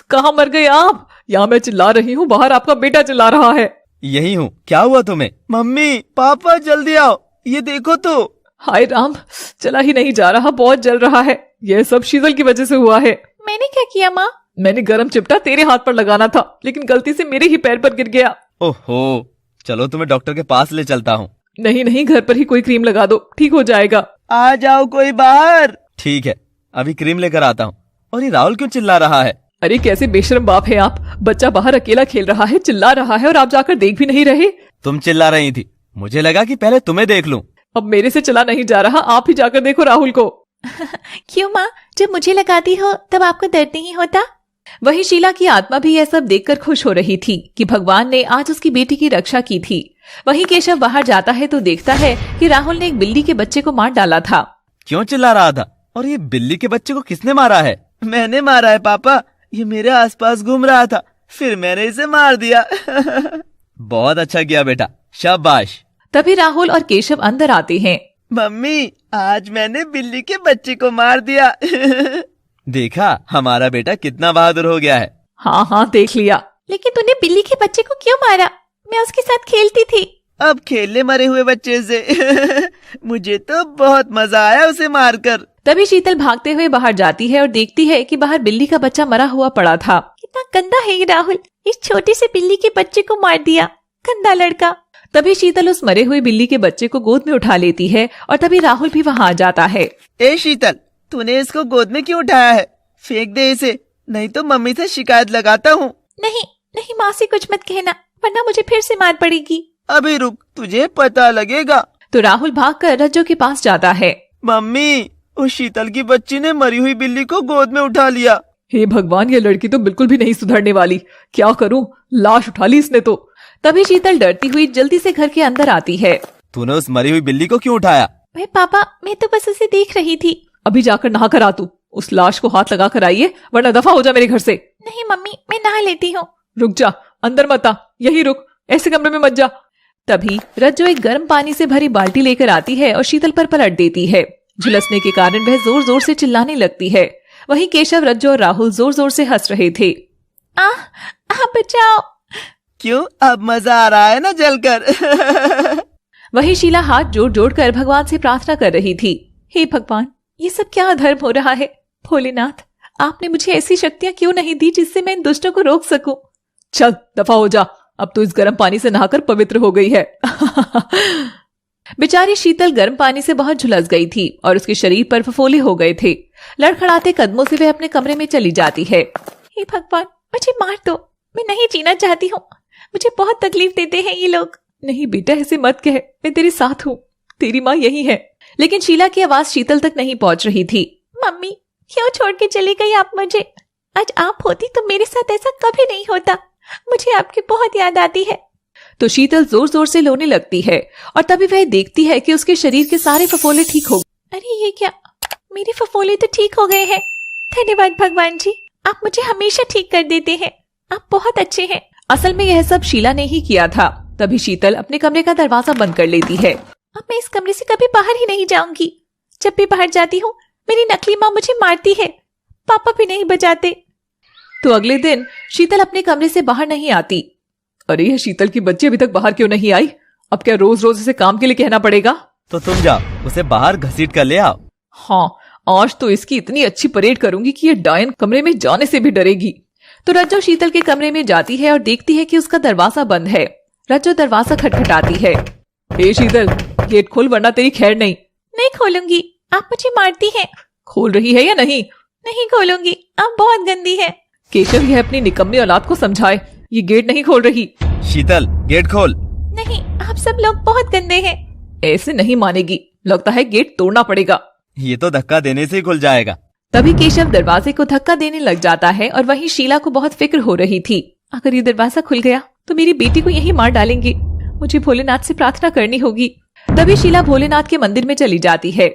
कहाँ मर गए आप? यहाँ मैं चिल्ला रही हूँ, बाहर आपका बेटा चिल्ला रहा है। यही हूँ, क्या हुआ तुम्हें? मम्मी पापा जल्दी आओ, ये देखो तो। हाय राम, चला ही नहीं जा रहा, बहुत जल रहा है। यह सब शीतल की वजह से हुआ है। मैंने क्या किया माँ? मैंने गरम चिमटा तेरे हाथ पर लगाना था, लेकिन गलती से मेरे ही पैर पर गिर गया। ओहो, चलो तुम्हें डॉक्टर के पास ले चलता हूँ। नहीं नहीं, घर पर ही कोई क्रीम लगा दो, ठीक हो जाएगा। आ जाओ कोई बाहर। ठीक है, अभी क्रीम लेकर आता हूँ। और ये राहुल क्यों चिल्ला रहा है? अरे कैसे बेशरम बाप है आप, बच्चा बाहर अकेला खेल रहा है, चिल्ला रहा है और आप जाकर देख भी नहीं रहे। तुम चिल्ला रही थी, मुझे लगा कि पहले तुम्हें देख लूं। अब मेरे से चला नहीं जा रहा, आप ही जाकर देखो राहुल को। क्यों माँ, जब मुझे लगाती हो तब आपको दर्द नहीं होता? वहीं शीला की आत्मा भी यह सब देखकर खुश हो रही थी कि भगवान ने आज उसकी बेटी की रक्षा की थी। वहीं केशव बाहर जाता है तो देखता है कि राहुल ने एक बिल्ली के बच्चे को मार डाला था। क्यों चिल्ला रहा था? और ये बिल्ली के बच्चे को किसने मारा है? मैंने मारा है पापा, ये मेरे आसपास घूम रहा था, फिर मैंने इसे मार दिया। बहुत अच्छा किया बेटा, शाबाश। तभी राहुल और केशव अंदर आते हैं। मम्मी, आज मैंने बिल्ली के बच्चे को मार दिया। देखा, हमारा बेटा कितना बहादुर हो गया है। हाँ हाँ, देख लिया। लेकिन तूने बिल्ली के बच्चे को क्यों मारा? मैं उसके साथ खेलती थी। अब खेलने मरे हुए बच्चे से। मुझे तो बहुत मजा आया उसे मारकर। तभी शीतल भागते हुए बाहर जाती है और देखती है कि बाहर बिल्ली का बच्चा मरा हुआ पड़ा था। कितना गंदा है ये राहुल, इस छोटे से बिल्ली के बच्चे को मार दिया, गंदा लड़का। तभी शीतल उस मरे हुए बिल्ली के बच्चे को गोद में उठा लेती है और तभी राहुल भी वहाँ आ जाता है। ए शीतल, तूने इसको गोद में क्यों उठाया है? फेंक दे इसे, नहीं तो मम्मी से शिकायत लगाता हूँ। नहीं नहीं, माँ से कुछ मत कहना, वरना मुझे फिर से मार पड़ेगी। अभी रुक, तुझे पता लगेगा। तो राहुल भागकर रज्जो के पास जाता है। मम्मी, उस शीतल की बच्ची ने मरी हुई बिल्ली को गोद में उठा लिया। हे भगवान, ये लड़की तो बिल्कुल भी नहीं सुधरने वाली, क्या करूं, लाश उठा ली इसने तो। तभी शीतल डरती हुई जल्दी से घर के अंदर आती है। तूने उस मरी हुई बिल्ली को क्यों उठाया? अरे पापा, मैं तो बस उसे देख रही थी। अभी जाकर नहा कर आ तू, उस लाश को हाथ लगा कर आइए, वरना दफा हो जा मेरे घर से। नहीं मम्मी, मैं नहा लेती हूँ। रुक जा, अंदर मत आ, यही रुक, ऐसे कमरे में मत जा। तभी रज्जो एक गर्म पानी से भरी बाल्टी लेकर आती है और शीतल पर पलट देती है। झुलसने के कारण वह जोर जोर से चिल्लाने लगती है। वहीं केशव, रज्जो और राहुल जोर जोर से हंस रहे थे। बचाओ। क्यों, अब मजा आ रहा है ना जलकर? वहीं शीला हाथ जोड़ जोड़ कर भगवान से प्रार्थना कर रही थी। हे भगवान, ये सब क्या अधर्म हो रहा है? भोलेनाथ, आपने मुझे ऐसी शक्तियां क्यों नहीं दी जिससे मैं इन दुष्टों को रोक सकूं? चल दफा हो जा, अब तो इस गर्म पानी से नहाकर पवित्र हो गई है। बेचारी शीतल गर्म पानी से बहुत झुलस गई थी और उसके शरीर पर फफोले हो गए थे। लड़खड़ाते कदमों से वह अपने कमरे में चली जाती है। हे भगवान, मुझे मार दो, मैं नहीं जीना चाहती हूँ, मुझे बहुत तकलीफ देते हैं ये लोग। नहीं बेटा, ऐसे मत कह, मैं तेरे साथ हूँ, तेरी माँ यही है। लेकिन शीला की आवाज शीतल तक नहीं पहुँच रही थी। मम्मी, क्यों छोड़ के चली गई आप मुझे? आज आप होती तो मेरे साथ ऐसा कभी नहीं होता, मुझे आपकी बहुत याद आती है। तो शीतल जोर जोर से रोने लगती है और तभी वह देखती है कि उसके शरीर के सारे फफोले ठीक हो गए। अरे ये क्या, मेरे फफोले तो ठीक हो गए हैं। धन्यवाद भगवान जी, आप मुझे हमेशा ठीक कर देते हैं, आप बहुत अच्छे हैं। असल में यह सब शीला ने ही किया था। तभी शीतल अपने कमरे का दरवाजा बंद कर लेती है। अब मैं इस कमरे से कभी बाहर ही नहीं जाऊंगी। जब भी बाहर जाती हूँ मेरी नकली माँ मुझे मारती है, पापा भी नहीं बचाते। तो अगले दिन शीतल अपने कमरे से बाहर नहीं आती। अरे यह शीतल की बच्ची अभी तक बाहर क्यों नहीं आई? अब क्या रोज रोज इसे काम के लिए कहना पड़ेगा? तो तुम जाओ, उसे बाहर घसीट कर ले आओ। हाँ, आज तो इसकी इतनी अच्छी परेड करूंगी कि ये डायन कमरे में जाने से भी डरेगी। तो रज्जो शीतल के कमरे में जाती है और देखती है कि उसका दरवाजा बंद है। रज्जो दरवाजा खटखटाती है। ए शीतल, गेट खोल वरना तेरी खैर नहीं। नहीं खोलूंगी, आप मुझे मारती हैं। खोल रही है या नहीं? नहीं खोलूंगी, आप बहुत गंदी है। केशव यह अपनी निकम्मी औलाद को समझाए, ये गेट नहीं खोल रही। शीतल, गेट खोल। नहीं, आप सब लोग बहुत गंदे हैं। ऐसे नहीं मानेगी, लगता है गेट तोड़ना पड़ेगा। ये तो धक्का देने से ही खुल जाएगा। तभी केशव दरवाजे को धक्का देने लग जाता है और वहीं शीला को बहुत फिक्र हो रही थी। अगर ये दरवाजा खुल गया तो मेरी बेटी को यही मार डालेंगे। मुझे भोलेनाथ से प्रार्थना करनी होगी। तभी शीला भोलेनाथ के मंदिर में चली जाती है।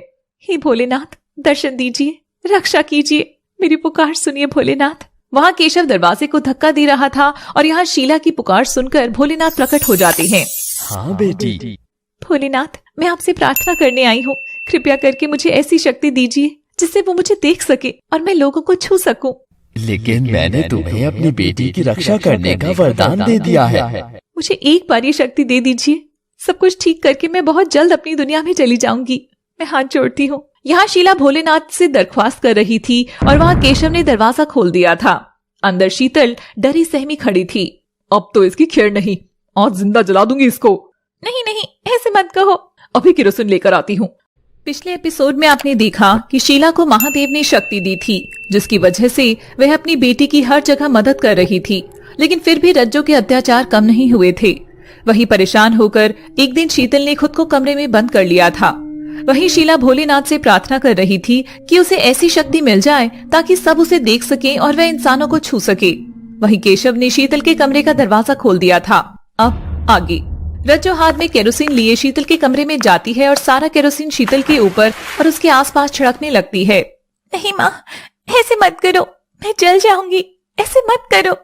हे भोलेनाथ, दर्शन दीजिए, रक्षा कीजिए, मेरी पुकार सुनिए भोलेनाथ। वहाँ केशव दरवाजे को धक्का दे रहा था और यहाँ शीला की पुकार सुनकर भोलेनाथ प्रकट हो जाते हैं। हाँ बेटी। भोलेनाथ, मैं आपसे प्रार्थना करने आई हूँ। कृपया करके मुझे ऐसी शक्ति दीजिए जिससे वो मुझे देख सके और मैं लोगों को छू सकूं। लेकिन मैंने तुम्हें अपनी बेटी की रक्षा करने का वरदान दे दिया है। मुझे एक बार ये शक्ति दे दीजिए। सब कुछ ठीक करके मैं बहुत जल्द अपनी दुनिया में चली जाऊंगी। मैं हाथ जोड़ती हूँ। यहाँ शीला भोलेनाथ से दरख्वास्त कर रही थी और वहाँ केशव ने दरवाजा खोल दिया था। अंदर शीतल डरी सहमी खड़ी थी। अब तो इसकी खैर नहीं, आज जिंदा जला दूंगी इसको। नहीं नहीं, ऐसे मत कहो। अभी केरोसिन लेकर आती हूँ। पिछले एपिसोड में आपने देखा कि शीला को महादेव ने शक्ति दी थी, जिसकी वजह से वह अपनी बेटी की हर जगह मदद कर रही थी। लेकिन फिर भी रज्जो के अत्याचार कम नहीं हुए थे। वहीं परेशान होकर एक दिन शीतल ने खुद को कमरे में बंद कर लिया था। वहीं शीला भोलेनाथ से प्रार्थना कर रही थी कि उसे ऐसी शक्ति मिल जाए ताकि सब उसे देख सके और वह इंसानों को छू सके। वहीं केशव ने शीतल के कमरे का दरवाजा खोल दिया था। अब आगे रज्जो हाथ में केरोसिन लिए शीतल के कमरे में जाती है और सारा केरोसिन शीतल के ऊपर और उसके आसपास छिड़कने लगती है। नहीं माँ, ऐसे मत करो, मैं जल जाऊंगी। ऐसे मत करो।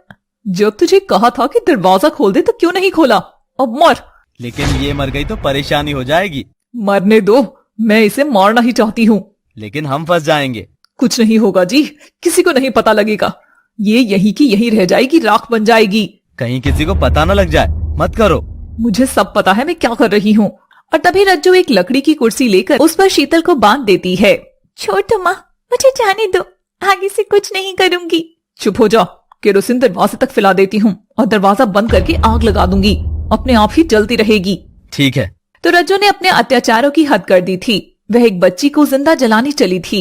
जब तुझे कहा था कि दरवाजा खोल दे तो क्यों नहीं खोला? अब मर। लेकिन ये मर गई तो परेशानी हो जाएगी। मरने दो, मैं इसे मारना ही चाहती हूँ। लेकिन हम फंस जाएंगे। कुछ नहीं होगा जी, किसी को नहीं पता लगेगा। ये यहीं की यहीं रह जाएगी, राख बन जाएगी। कहीं किसी को पता न लग जाए, मत करो। मुझे सब पता है मैं क्या कर रही हूँ। और तभी रज्जो एक लकड़ी की कुर्सी लेकर उस पर शीतल को बांध देती है। छोड़ दो माँ, मुझे जाने दो। आगे से कुछ नहीं करूंगी। चुप हो जा, केरोसिन दरवाजे तक फैला देती हूँ और दरवाजा बंद करके आग लगा दूंगी। अपने आप ही जलती रहेगी। ठीक है। तो रज्जो ने अपने अत्याचारों की हद कर दी थी। वह एक बच्ची को जिंदा जलाने चली थी।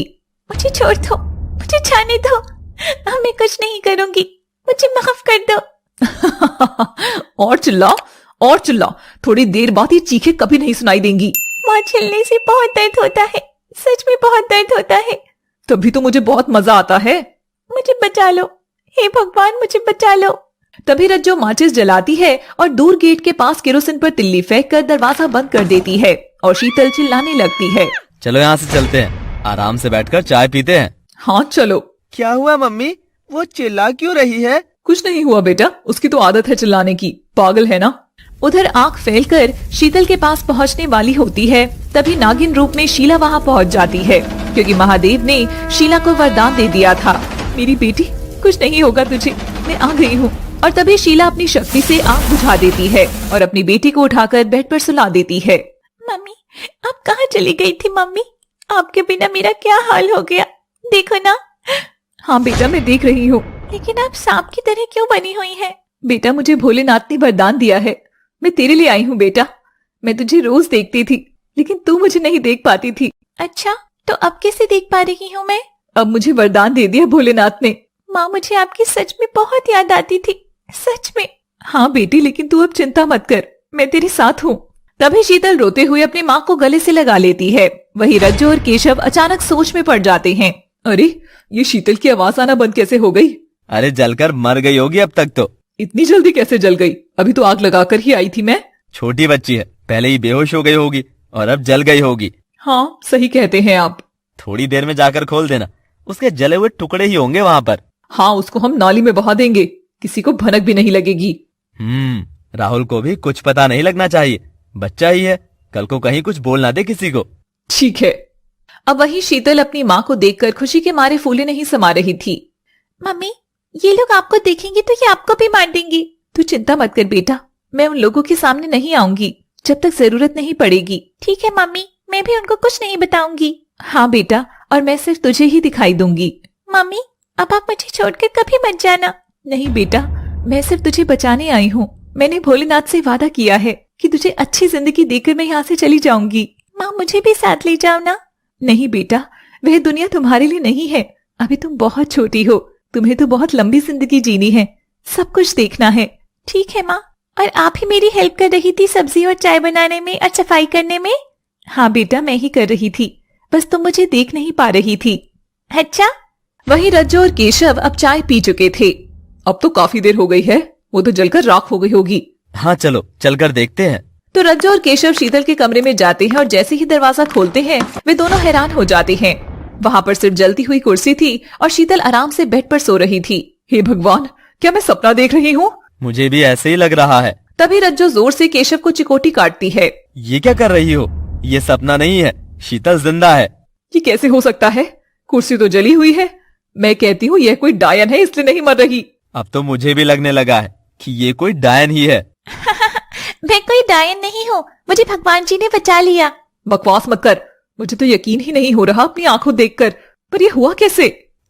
मुझे छोड़ दो, मुझे जाने दो। अब मैं कुछ नहीं करूंगी, मुझे माफ कर दो। और चिल्ला, और चिल्ला, थोड़ी देर बाद ये चीखें कभी नहीं सुनाई देंगी। माँ, चिल्लने से बहुत दर्द होता है, सच में बहुत दर्द होता है। तभी तो मुझे बहुत मजा आता है। मुझे बचा लो, हे भगवान, मुझे बचा लो। तभी रज्जो माचिस जलाती है और दूर गेट के पास केरोसिन पर तिल्ली फेंक कर दरवाजा बंद कर देती है और शीतल चिल्लाने लगती है। चलो यहाँ से चलते हैं, आराम से बैठकर चाय पीते हैं। हाँ चलो। क्या हुआ मम्मी, वो चिल्ला क्यों रही है? कुछ नहीं हुआ बेटा, उसकी तो आदत है चिल्लाने की, पागल है ना। उधर आंख फैलकर शीतल के पास पहुंचने वाली होती है। तभी नागिन रूप में शीला वहां पहुंच जाती है, क्योंकि महादेव ने शीला को वरदान दे दिया था। मेरी बेटी, कुछ नहीं होगा तुझे, मैं आ गई हूँ। और तभी शीला अपनी शक्ति से आग बुझा देती है और अपनी बेटी को उठाकर बेड पर सुला देती है। मम्मी, आप कहाँ चली गई थी? मम्मी, आपके बिना मेरा क्या हाल हो गया, देखो ना। हाँ बेटा, मैं देख रही हूँ। लेकिन आप सांप की तरह क्यों बनी हुई हैं? बेटा, मुझे भोलेनाथ ने वरदान दिया है, मैं तेरे लिए आई हूँ बेटा। मैं तुझे रोज देखती थी, लेकिन तू मुझे नहीं देख पाती थी। अच्छा, तो अब कैसे देख पा रही हूँ मैं? अब मुझे वरदान दे दिया भोलेनाथ ने। माँ, मुझे आपकी सच में बहुत याद आती थी, सच में। हाँ बेटी, लेकिन तू अब चिंता मत कर, मैं तेरे साथ हूँ। तभी शीतल रोते हुए अपनी माँ को गले से लगा लेती है। वही रज्जो और केशव अचानक सोच में पड़ जाते हैं। अरे, ये शीतल की आवाज आना बंद कैसे हो गई? अरे जलकर मर गई होगी अब तक तो। इतनी जल्दी कैसे जल गई? अभी तो आग लगाकर ही आई थी मैं। छोटी बच्ची है, पहले ही बेहोश हो गई होगी और अब जल गई होगी। हाँ, सही कहते हैं आप। थोड़ी देर में जाकर खोल देना, उसके जले हुए टुकड़े ही होंगे वहाँ पर। हाँ, उसको हम नाली में बहा देंगे, किसी को भनक भी नहीं लगेगी। राहुल को भी कुछ पता नहीं लगना चाहिए, बच्चा ही है, कल को कहीं कुछ बोल ना दे किसी को। ठीक है। अब वही शीतल अपनी माँ को देखकर खुशी के मारे फूले नहीं समा रही थी। मम्मी, ये लोग आपको देखेंगे तो ये आपको भी मार देंगे। तू चिंता मत कर बेटा, मैं उन लोगों के सामने नहीं आऊंगी जब तक जरूरत नहीं पड़ेगी। ठीक है मम्मी, मैं भी उनको कुछ नहीं बताऊंगी। हाँ बेटा, और मैं सिर्फ तुझे ही दिखाई दूंगी। मम्मी अब आप मुझे छोड़कर कभी मत जाना। नहीं बेटा, मैं सिर्फ तुझे बचाने आई हूँ। मैंने भोलेनाथ से वादा किया है कि तुझे अच्छी जिंदगी देकर मैं यहाँ से चली जाऊंगी। माँ मुझे भी साथ ले जाओ ना। नहीं बेटा, वह दुनिया तुम्हारे लिए नहीं है। अभी तुम बहुत छोटी हो, तुम्हें तो बहुत लंबी जिंदगी जीनी है, सब कुछ देखना है। ठीक है माँ, और आप ही मेरी हेल्प कर रही थी सब्जी और चाय बनाने में और सफाई करने में? हाँ बेटा, मैं ही कर रही थी, बस तुम मुझे देख नहीं पा रही थी। अच्छा। वहीं रज्जू और केशव अब चाय पी चुके थे। अब तो काफी देर हो गई है, वो तो जलकर राख हो गई होगी। हाँ चलो चलकर देखते हैं। तो रज्जू और केशव शीतल के कमरे में जाते हैं और जैसे ही दरवाजा खोलते हैं वे दोनों हैरान हो जाते हैं। वहाँ पर सिर्फ जलती हुई कुर्सी थी और शीतल आराम से बेड पर सो रही थी। हे भगवान, क्या मैं सपना देख रही हूँ? मुझे भी ऐसे ही लग रहा है। तभी रज्जू जोर से केशव को चिकोटी काटती है। ये क्या कर रही हो? ये सपना नहीं है, शीतल जिंदा है। ये कैसे हो सकता है? कुर्सी तो जली हुई है। मैं कहती हूँ यह कोई डायन है, इसलिए नहीं मर रही। अब तो मुझे भी लगने लगा है कि ये कोई डायन ही है। मैं कोई डायन नहीं हूँ, मुझे भगवान जी ने बचा लिया। बकवास मत कर, मुझे तो यकीन ही नहीं हो रहा अपनी आंखों देखकर। पर ये हुआ कैसे?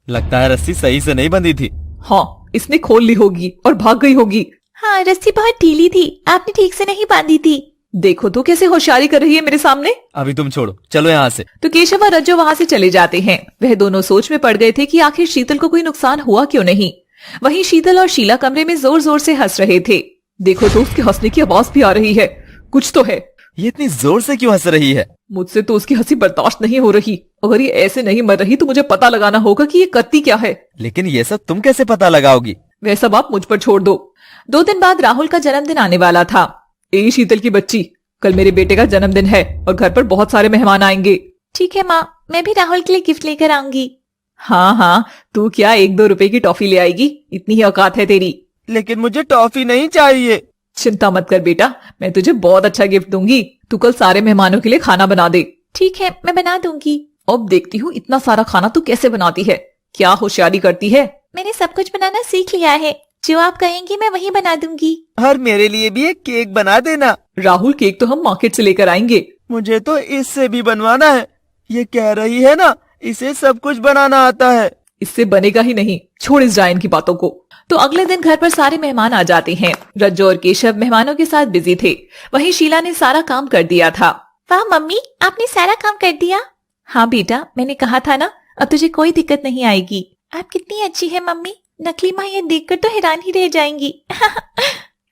लगता है रस्सी सही से नहीं बंधी थी। हाँ, इसने खोल ली होगी और भाग गई होगी। हाँ, रस्सी बहुत ढीली थी, आपने ठीक से नहीं बांधी थी। देखो तो कैसे होशियारी कर रही है मेरे सामने। अभी तुम छोड़ो, चलो यहाँ से। तो केशव और रज्जू वहाँ से चले जाते हैं। वह दोनों सोच में पड़ गए थे कि आखिर शीतल को कोई नुकसान हुआ क्यों नहीं। वहीं शीतल और शीला कमरे में जोर जोर से हंस रहे थे। देखो तो उसके हंसने की आवाज भी आ रही है, कुछ तो है। ये इतनी जोर से क्यों हंस रही है? मुझसे तो उसकी हंसी बर्दाश्त नहीं हो रही। अगर ये ऐसे नहीं मर रही तो मुझे पता लगाना होगा कि ये करती क्या है। लेकिन ये सब तुम कैसे पता लगाओगी? वह सब आप मुझ पर छोड़ दो। 2 दिन बाद राहुल का जन्मदिन आने वाला था। ए शीतल की बच्ची, कल मेरे बेटे का जन्मदिन है और घर पर बहुत सारे मेहमान आएंगे। ठीक है माँ, मैं भी राहुल के लिए गिफ्ट लेकर आऊंगी। हाँ हाँ, तू क्या 1-2 रुपए की टॉफी ले आएगी? इतनी ही औकात है तेरी। लेकिन मुझे टॉफी नहीं चाहिए। चिंता मत कर बेटा, मैं तुझे बहुत अच्छा गिफ्ट दूंगी। तू कल सारे मेहमानों के लिए खाना बना दे। ठीक है, मैं बना दूंगी। अब देखती हूँ इतना सारा खाना तू कैसे बनाती है, क्या होशियारी करती है। मैंने सब कुछ बनाना सीख लिया है, जो आप कहेंगी मैं वही बना दूंगी। और मेरे लिए भी एक केक बना देना। राहुल, केक तो हम मार्केट से लेकर आएंगे। मुझे तो इससे भी बनवाना है। ये कह रही है ना, इसे सब कुछ बनाना आता है। इससे बनेगा ही नहीं, छोड़ इस डायन की बातों को। तो अगले दिन घर पर सारे मेहमान आ जाते हैं। रज्जू और केशव मेहमानों के साथ बिजी थे। वहीं शीला ने सारा काम कर दिया था। वाह मम्मी, आपने सारा काम कर दिया। हाँ बेटा, मैंने कहा था ना, अब तुझे कोई दिक्कत नहीं आएगी। आप कितनी अच्छी है मम्मी, नकली माँ ये देखकर तो हैरान ही रह जाएंगी।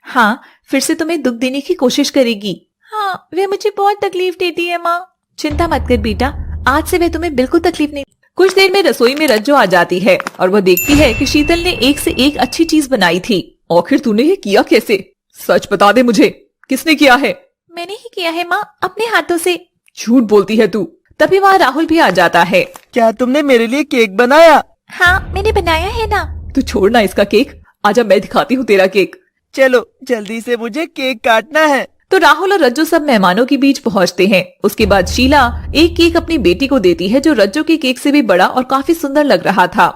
हाँ, फिर से तुम्हें दुख देने की कोशिश करेगी। हाँ, वे मुझे बहुत तकलीफ देती है माँ। चिंता मत कर बेटा, आज से वे तुम्हें बिल्कुल तकलीफ नहीं। कुछ देर में रसोई में रज्जू आ जाती है और वो देखती है कि शीतल ने एक से एक अच्छी चीज बनाई थी। आखिर तूने ये किया कैसे? सच बता दे मुझे, किसने किया है? मैंने ही किया है माँ, अपने हाथों से। झूठ बोलती है तू। तभी वहाँ राहुल भी आ जाता है। क्या तुमने मेरे लिए केक बनाया? हाँ, मैंने बनाया है ना। तू छोड़ना इसका केक, आजा मैं दिखाती हूँ तेरा केक। चलो जल्दी से, मुझे केक काटना है। तो राहुल और रज्जू सब मेहमानों के बीच पहुंचते हैं। उसके बाद शीला एक केक अपनी बेटी को देती है, जो रज्जू के केक से भी बड़ा और काफी सुंदर लग रहा था।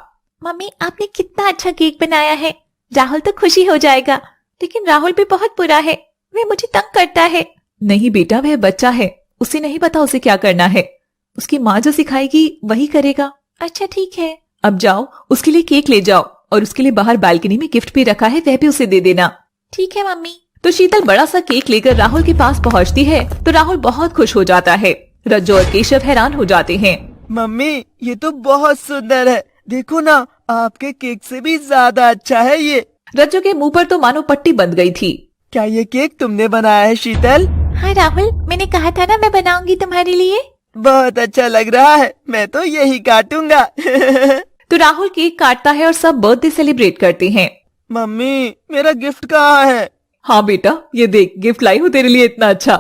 मम्मी, आपने कितना अच्छा केक बनाया है, राहुल तो खुशी हो जाएगा। लेकिन राहुल भी बहुत बुरा है, वह मुझे तंग करता है। नहीं बेटा, वह बच्चा है, उसे नहीं पता उसे क्या करना है। उसकी माँ जो सिखाएगी वही करेगा। अच्छा ठीक है। अब जाओ, उसके लिए केक ले जाओ और उसके लिए बाहर बालकनी में गिफ्ट भी रखा है, वह भी उसे दे देना। ठीक है मम्मी। तो शीतल बड़ा सा केक लेकर राहुल के पास पहुंचती है तो राहुल बहुत खुश हो जाता है। रज्जू और केशव हैरान हो जाते हैं। मम्मी, ये तो बहुत सुंदर है, देखो ना, आपके केक से भी ज्यादा अच्छा है ये। रज्जू के मुंह पर तो मानो पट्टी बंध गई थी। क्या ये केक तुमने बनाया है शीतल? हाँ राहुल, मैंने कहा था ना मैं बनाऊंगी तुम्हारे लिए। बहुत अच्छा लग रहा है, मैं तो यही काटूंगा। तो राहुल केक काटता है और सब बर्थडे सेलिब्रेट करते हैं। मम्मी, मेरा गिफ्ट कहाँ है? हाँ बेटा, ये देख, गिफ्ट लाई हूँ तेरे लिए इतना अच्छा।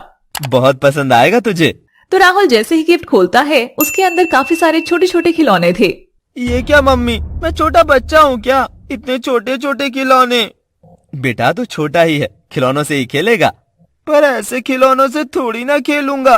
बहुत पसंद आएगा तुझे। तो राहुल जैसे ही गिफ्ट खोलता है, उसके अंदर काफी सारे छोटे छोटे खिलौने थे। ये क्या मम्मी, मैं छोटा बच्चा हूँ क्या? इतने छोटे छोटे खिलौने। बेटा तू छोटा ही है, खिलौनों से ही खेलेगा। पर ऐसे खिलौनों से थोड़ी ना खेलूंगा।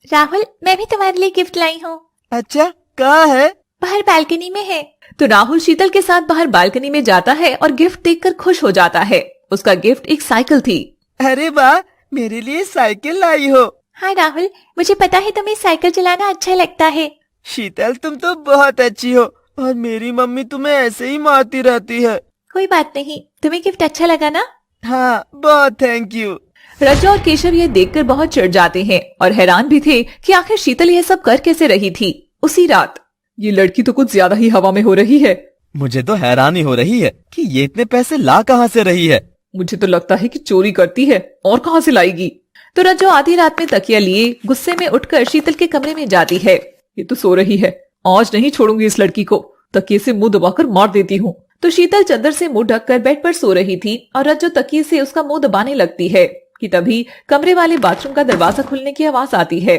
राहुल, मैं भी तुम्हारे लिए गिफ्ट लाई हूँ। अच्छा, कहाँ है? बाहर बालकनी में है। तो राहुल शीतल के साथ बाहर बालकनी में जाता है और गिफ्ट देखकर खुश हो जाता है। उसका गिफ्ट एक साइकिल थी। अरे वाह, मेरे लिए साइकिल लाई हो। हाँ राहुल, मुझे पता है तुम्हें साइकिल चलाना अच्छा लगता है। शीतल, तुम तो बहुत अच्छी हो और मेरी मम्मी तुम्हें ऐसे ही मारती रहती है। कोई बात नहीं, तुम्हें गिफ्ट अच्छा लगा ना? हाँ, बहुत थैंक यू। रज्जू और केशव ये देखकर बहुत चिढ़ जाते हैं और हैरान भी थे कि आखिर शीतल यह सब कर कैसे रही थी। उसी रात ये लड़की तो कुछ ज्यादा ही हवा में हो रही है। मुझे तो हैरानी हो रही है कि ये इतने पैसे ला कहाँ से रही है। मुझे तो लगता है कि चोरी करती है और कहाँ से लाएगी। तो रज्जू आधी रात में तकिया लिए गुस्से में उठकर शीतल के कमरे में जाती है। ये तो सो रही है, आज नहीं छोड़ूंगी इस लड़की को, तकिए से मुंह दबाकर मार देती हूँ। तो शीतल चादर से मुंह ढककर बेड पर सो रही थी और रज्जू तकिए से उसका मुंह दबाने लगती है कि तभी कमरे वाले बाथरूम का दरवाजा खुलने की आवाज आती है।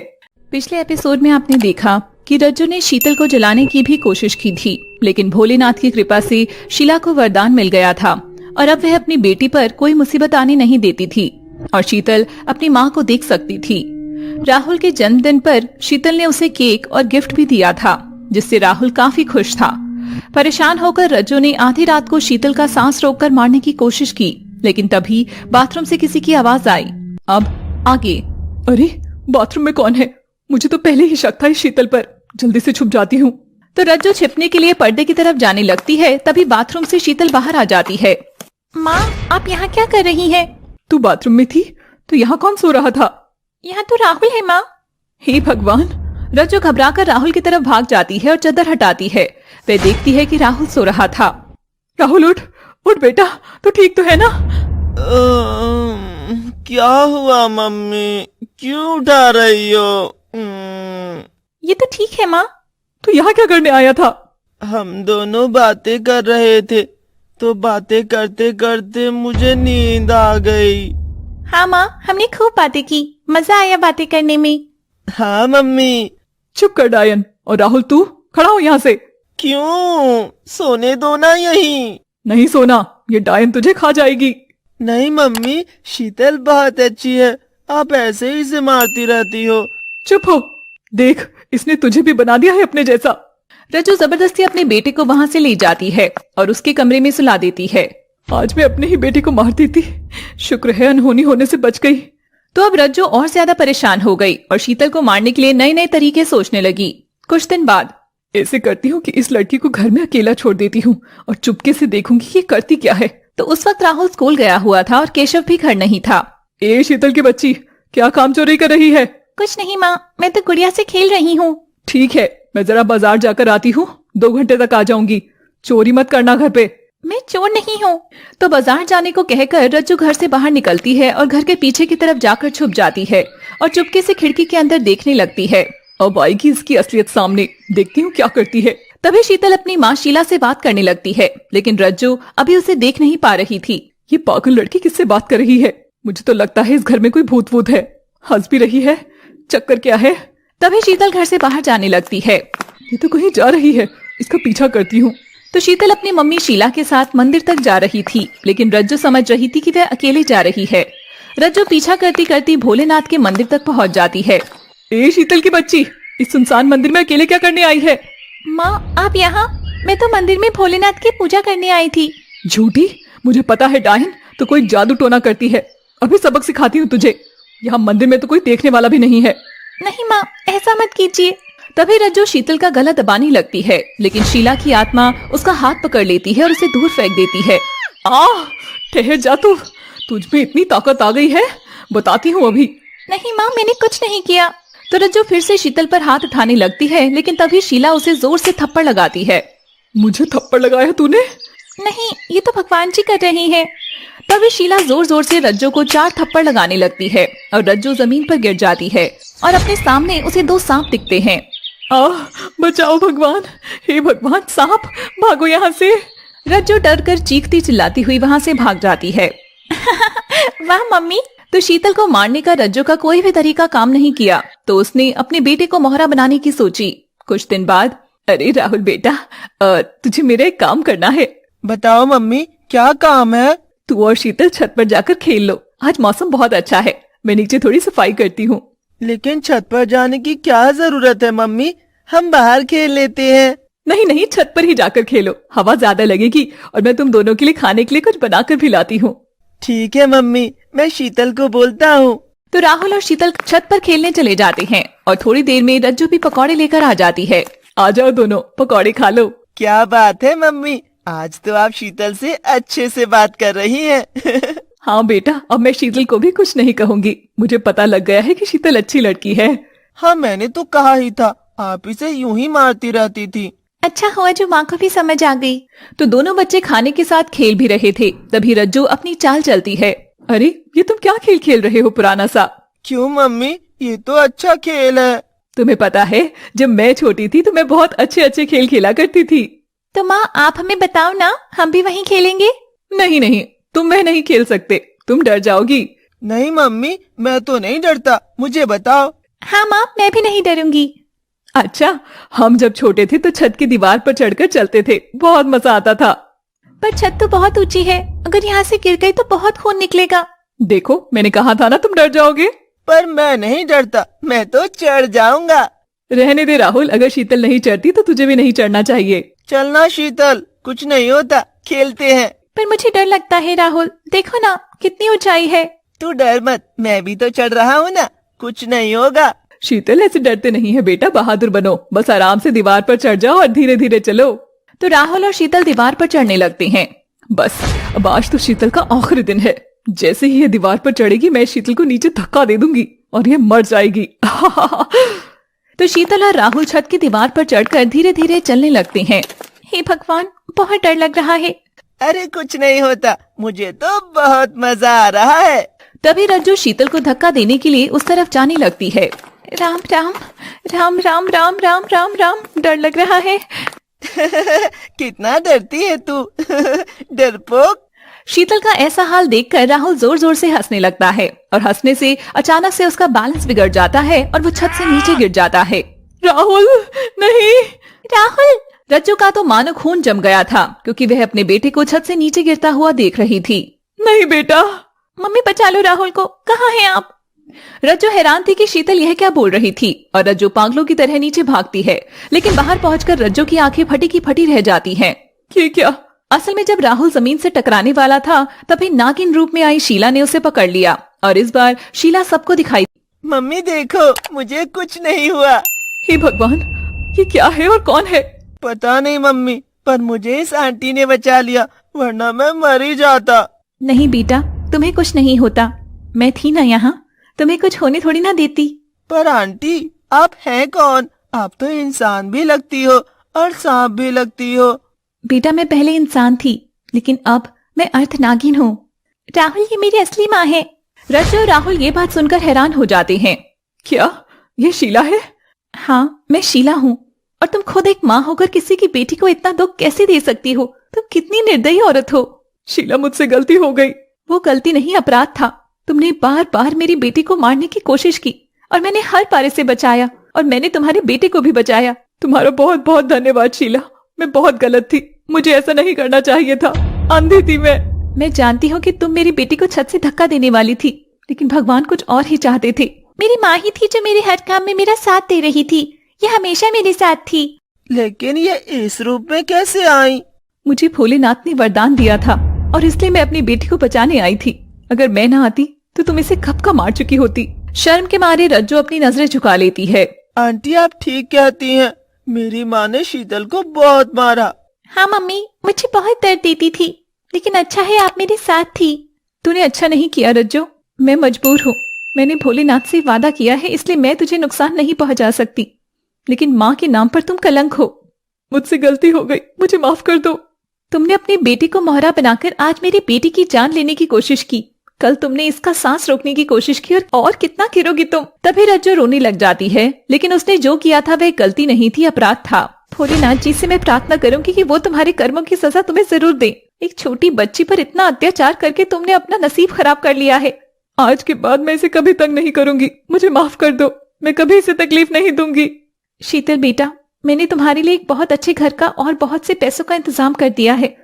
पिछले एपिसोड में आपने देखा कि रज्जू ने शीतल को जलाने की भी कोशिश की थी, लेकिन भोलेनाथ की कृपा से शीला को वरदान मिल गया था और अब वह अपनी बेटी पर कोई मुसीबत आने नहीं देती थी और शीतल अपनी माँ को देख सकती थी। राहुल के जन्मदिन पर शीतल ने उसे केक और गिफ्ट भी दिया था, जिससे राहुल काफी खुश था। परेशान होकर रज्जू ने आधी रात को शीतल का सांस रोककर मारने की कोशिश की, लेकिन तभी बाथरूम से किसी की आवाज आई। अब आगे, अरे बाथरूम में कौन है? मुझे तो पहले ही शक था इस शीतल पर, जल्दी से छुप जाती हूँ। तो रज्जू छिपने के लिए पर्दे की तरफ जाने लगती है, तभी बाथरूम से शीतल बाहर आ जाती है। माँ, आप यहाँ क्या कर रही हैं? तू बाथरूम में थी तो यहाँ कौन सो रहा था? यहाँ तो राहुल है माँ। हे भगवान! रज्जू घबराकर राहुल की तरफ भाग जाती है और चादर हटाती है। वह देखती है कि राहुल सो रहा था। राहुल उठ, उठ बेटा, तू ठीक तो है ना? क्या हुआ मम्मी, क्यों उठा रही हो? ये तो ठीक है माँ। तू यहाँ क्या करने आया था? हम दोनों बातें कर रहे थे, तो बातें करते करते मुझे नींद आ गई। हाँ माँ, हमने खूब बातें की, मजा आया बातें करने में। हाँ मम्मी। चुप कर डायन। और राहुल तू खड़ा हो यहाँ से। क्यों? सोने दो ना यहीं। नहीं सोना, ये डायन तुझे खा जाएगी। नहीं मम्मी, शीतल बहुत अच्छी है, आप ऐसे ही इसे मारती रहती हो। चुप हो, देख इसने तुझे भी बना दिया है अपने जैसा। रज्जू जबरदस्ती अपने बेटे को वहाँ से ले जाती है और उसके कमरे में सुला देती है। आज मैं अपने ही बेटे को मार देती, शुक्र है अनहोनी होने से बच गई। तो अब रज्जू और ज्यादा परेशान हो गई और शीतल को मारने के लिए नए नए तरीके सोचने लगी। कुछ दिन बाद, ऐसे करती हूँ कि इस लड़की को घर में अकेला छोड़ देती हूँ और चुपके से देखूंगी ये करती क्या है। तो उस वक्त राहुल स्कूल गया हुआ था और केशव भी घर नहीं था। ए शीतल की बच्ची, क्या काम चोरी कर रही है? कुछ नहीं माँ, मैं तो गुड़िया से खेल रही हूँ। ठीक है, मैं जरा बाजार जाकर आती हूँ, 2 घंटे तक आ जाऊंगी। चोरी मत करना घर पे। मैं चोर नहीं हूँ। तो बाजार जाने को कहकर रज्जू घर से बाहर निकलती है और घर के पीछे की तरफ जाकर छुप जाती है और चुपके से खिड़की के अंदर देखने लगती है। अब आएगी इसकी असलियत सामने, देखती हूँ क्या करती है। तभी शीतल अपनी माँ शीला से बात करने लगती है, लेकिन रज्जू अभी उसे देख नहीं पा रही थी। ये पागल लड़की किससे बात कर रही है? मुझे तो लगता है इस घर में कोई भूत वूत है। हंस भी रही है, चक्कर क्या है? तभी शीतल घर से बाहर जाने लगती है। ये तो कहीं जा रही है, इसका पीछा करती हूँ। तो शीतल अपनी मम्मी शीला के साथ मंदिर तक जा रही थी, लेकिन रज्जू समझ रही थी कि वह अकेले जा रही है। रज्जू पीछा करती करती भोलेनाथ के मंदिर तक पहुँच जाती है। ए शीतल की बच्ची, इस सुनसान मंदिर में अकेले क्या करने आई है? माँ, आप यहाँ? मैं तो मंदिर में भोलेनाथ की पूजा करने आई थी। झूठी, मुझे पता है डायन, तो कोई जादू टोना करती है। अभी सबक सिखाती हूँ तुझे। यहाँ मंदिर में तो कोई देखने वाला भी नहीं है। नहीं माँ, ऐसा मत कीजिए। तभी रज्जू शीतल का गला दबाने लगती है, लेकिन शीला की आत्मा उसका हाथ पकड़ लेती है और उसे दूर फेंक देती है। ठहर जा, तू तुझ में इतनी ताकत आ गई है, बताती हूँ अभी। नहीं माँ, मैंने कुछ नहीं किया। तो रज्जू फिर से शीतल पर हाथ उठाने लगती है, लेकिन तभी शीला उसे जोर से थप्पड़ लगाती है। मुझे थप्पड़ लगाया तूने? नहीं, ये तो भगवान जी कर रहे हैं। तभी शीला जोर जोर से रज्जू को 4 थप्पड़ लगाने लगती है और रज्जू जमीन पर गिर जाती है और अपने सामने उसे 2 सांप दिखते हैं। बचाओ भगवान, हे भगवान, सांप, भागो यहाँ से। रज्जू डर कर चीखती चिल्लाती हुई वहाँ से भाग जाती है। वाह मम्मी। तो शीतल को मारने का रज्जू का कोई भी तरीका काम नहीं किया, तो उसने अपने बेटे को मोहरा बनाने की सोची। कुछ दिन बाद, अरे राहुल बेटा, तुझे मेरा एक काम करना है। बताओ मम्मी, क्या काम है? तू और शीतल छत पर जाकर खेल लो, आज मौसम बहुत अच्छा है। मैं नीचे थोड़ी सफाई करती हूँ। लेकिन छत पर जाने की क्या जरूरत है मम्मी, हम बाहर खेल लेते हैं। नहीं नहीं, छत पर ही जाकर खेलो, हवा ज्यादा लगेगी और मैं तुम दोनों के लिए खाने के लिए कुछ बनाकर भी लाती हूँ। ठीक है मम्मी, मैं शीतल को बोलता हूँ। तो राहुल और शीतल छत पर खेलने चले जाते हैं और थोड़ी देर में रज्जू भी पकौड़े लेकर आ जाती है। आ जाओ दोनों, पकौड़े खा लो। क्या बात है मम्मी, आज तो आप शीतल से अच्छे से बात कर रही हैं। हाँ बेटा, अब मैं शीतल को भी कुछ नहीं कहूँगी। मुझे पता लग गया है कि शीतल अच्छी लड़की है। हाँ, मैंने तो कहा ही था, आप इसे यूं ही मारती रहती थी। अच्छा हुआ जो माँ को भी समझ आ गई। तो दोनों बच्चे खाने के साथ खेल भी रहे थे, तभी रज्जू अपनी चाल चलती है। अरे ये तुम क्या खेल खेल रहे हो पुराना सा? क्यों मम्मी, ये तो अच्छा खेल है। तुम्हें पता है, जब मैं छोटी थी तो मैं बहुत अच्छे अच्छे खेल खेला करती थी। तो माँ आप हमें बताओ ना, हम भी वहीं खेलेंगे। नहीं नहीं, तुम वह नहीं खेल सकते, तुम डर जाओगी। नहीं मम्मी, मैं तो नहीं डरता, मुझे बताओ। हाँ माँ, मैं भी नहीं डरूंगी। अच्छा, हम जब छोटे थे तो छत की दीवार पर चढ़कर चलते थे, बहुत मजा आता था। पर छत तो बहुत ऊंची है, अगर यहाँ से गिर गई तो बहुत खून निकलेगा। देखो, मैंने कहा था ना तुम डर जाओगे। पर मैं नहीं डरता, मैं तो चढ़ जाऊंगा। रहने दे राहुल, अगर शीतल नहीं चढ़ती तो तुझे भी नहीं चढ़ना चाहिए। चलना शीतल, कुछ नहीं होता, खेलते हैं। पर मुझे डर लगता है राहुल, देखो ना कितनी ऊंचाई है। तू डर मत, मैं भी तो चढ़ रहा हूँ ना, कुछ नहीं होगा। शीतल ऐसे डरते नहीं है बेटा, बहादुर बनो, बस आराम से दीवार पर चढ़ जाओ और धीरे धीरे चलो। तो राहुल और शीतल दीवार पर चढ़ने लगते हैं। बस अब आज तो शीतल का आखिरी दिन है, जैसे ही ये दीवार पर चढ़ेगी मैं शीतल को नीचे धक्का दे दूंगी और ये मर जाएगी। तो शीतल और राहुल छत की दीवार पर चढ़कर धीरे धीरे चलने लगते हैं। हे भगवान, बहुत डर लग रहा है। अरे कुछ नहीं होता, मुझे तो बहुत मजा आ रहा है। तभी रज्जू शीतल को धक्का देने के लिए उस तरफ जाने लगती है। राम राम राम राम राम राम राम राम, डर लग रहा है। कितना डरती है तू, डरपोक। शीतल का ऐसा हाल देखकर राहुल जोर जोर से हंसने लगता है और हंसने से अचानक से उसका बैलेंस बिगड़ जाता है और वो छत से नीचे गिर जाता है। राहुल नहीं। राहुल! रज्जू का तो मानो खून जम गया था, क्योंकि वह अपने बेटे को छत से नीचे गिरता हुआ देख रही थी। नहीं बेटा। मम्मी बचा लो राहुल को, कहाँ हैं आप? रज्जू हैरान थी कि शीतल यह क्या बोल रही थी और रज्जू पागलों की तरह नीचे भागती है, लेकिन बाहर पहुंचकर रज्जू की आंखें फटी की फटी रह जाती हैं। ये क्या? असल में जब राहुल जमीन से टकराने वाला था तभी नागिन रूप में आई शीला ने उसे पकड़ लिया और इस बार शीला सबको दिखाई। मम्मी देखो, मुझे कुछ नहीं हुआ। हे भगवान, ये क्या है और कौन है? पता नहीं मम्मी, पर मुझे इस आंटी ने बचा लिया, वरना मैं मर ही जाता। नहीं बेटा, तुम्हें कुछ नहीं होता, मैं थी ना यहाँ, तुम्हें कुछ होने थोड़ी ना देती। पर आंटी, आप हैं कौन? आप तो इंसान भी लगती हो और सांप भी लगती हो। बेटा मैं पहले इंसान थी, लेकिन अब मैं अर्धनागिन हूँ। राहुल, ये मेरी असली माँ है। रज्जू और राहुल ये बात सुनकर हैरान हो जाते हैं। क्या ये शीला है? हाँ, मैं शीला हूँ। और तुम खुद एक माँ होकर किसी की बेटी को इतना दुख कैसे दे सकती हो? तुम कितनी निर्दयी औरत हो। शीला, मुझसे गलती हो गई। वो गलती नहीं, अपराध था। तुमने बार बार मेरी बेटी को मारने की कोशिश की और मैंने हर पारे से बचाया, और मैंने तुम्हारे बेटे को भी बचाया। तुम्हारा बहुत बहुत धन्यवाद शीला, मैं बहुत गलत थी, मुझे ऐसा नहीं करना चाहिए था, अंधी थी मैं। मैं जानती हूँ कि तुम मेरी बेटी को छत से धक्का देने वाली थी, लेकिन भगवान कुछ और ही चाहते थे। मेरी माँ ही थी जो मेरे हर काम में मेरा साथ दे रही थी, ये हमेशा मेरे साथ थी। लेकिन ये इस रूप में कैसे आई? मुझे भोलेनाथ ने वरदान दिया था और इसलिए मैं अपनी बेटी को बचाने आई थी। अगर मैं ना आती तो तुम इसे कब का मार चुकी होती। शर्म के मारे रज्जू अपनी नजरें झुका लेती है। आंटी, आप ठीक कहती हैं, मेरी माँ ने शीतल को बहुत मारा। हाँ मम्मी, मुझे बहुत दर्द देती थी, लेकिन अच्छा है आप मेरे साथ थी। तूने अच्छा नहीं किया रज्जू, मैं मजबूर हूँ। मैंने भोलेनाथ से वादा किया है, इसलिए मैं तुझे नुकसान नहीं पहुंचा सकती, लेकिन माँ के नाम पर तुम कलंक हो। मुझसे गलती हो गई, मुझे माफ कर दो। तुमने अपनी बेटी को मोहरा बनाकर आज मेरी बेटी की जान लेने की कोशिश की, कल तुमने इसका सांस रोकने की कोशिश की, और कितना गिरोगी तुम। तभी रज्जू रोने लग जाती है, लेकिन उसने जो किया था वह गलती नहीं थी, अपराध था। भोलेनाथ जी से मैं प्रार्थना करूंगी कि वो तुम्हारे कर्मों की सजा तुम्हें जरूर दे। एक छोटी बच्ची पर इतना अत्याचार करके तुमने अपना नसीब खराब कर लिया है। आज के बाद मैं इसे कभी तंग नहीं करूंगी, मुझे माफ कर दो, मैं कभी इसे तकलीफ नहीं दूंगी। शीतल बेटा, मैंने तुम्हारे लिए एक बहुत अच्छे घर का और बहुत से पैसों का इंतजाम कर दिया है।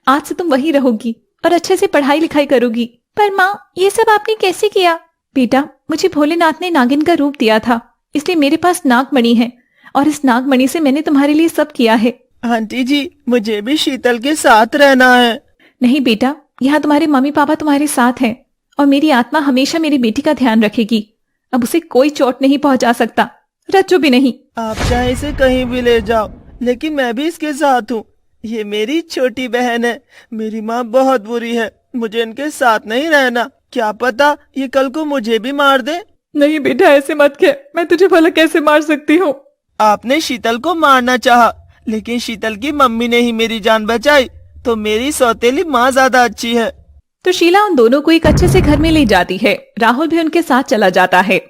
आज से तुम वहीं रहोगी और अच्छे से पढ़ाई लिखाई करोगी। पर माँ, ये सब आपने कैसे किया? बेटा, मुझे भोलेनाथ ने नागिन का रूप दिया था, इसलिए मेरे पास नागमणि है, और इस नागमणि से मैंने तुम्हारे लिए सब किया है। आंटी जी, मुझे भी शीतल के साथ रहना है। नहीं बेटा, यहाँ तुम्हारे मम्मी पापा तुम्हारे साथ हैं और मेरी आत्मा हमेशा मेरी बेटी का ध्यान रखेगी। अब उसे कोई चोट नहीं पहुंचा सकता, रज्जू भी नहीं। आप चाहे इसे कहीं भी ले जाओ, लेकिन मैं भी इसके साथ हूँ। ये मेरी छोटी बहन है। मेरी माँ बहुत बुरी है, मुझे इनके साथ नहीं रहना। क्या पता ये कल को मुझे भी मार दे। नहीं बेटा, ऐसे मत कह, मैं तुझे भला कैसे मार सकती हूँ। आपने शीतल को मारना चाहा, लेकिन शीतल की मम्मी ने ही मेरी जान बचाई, तो मेरी सौतेली माँ ज्यादा अच्छी है। तो शीला उन दोनों को एक अच्छे से घर में ले जाती है। राहुल भी उनके साथ चला जाता है।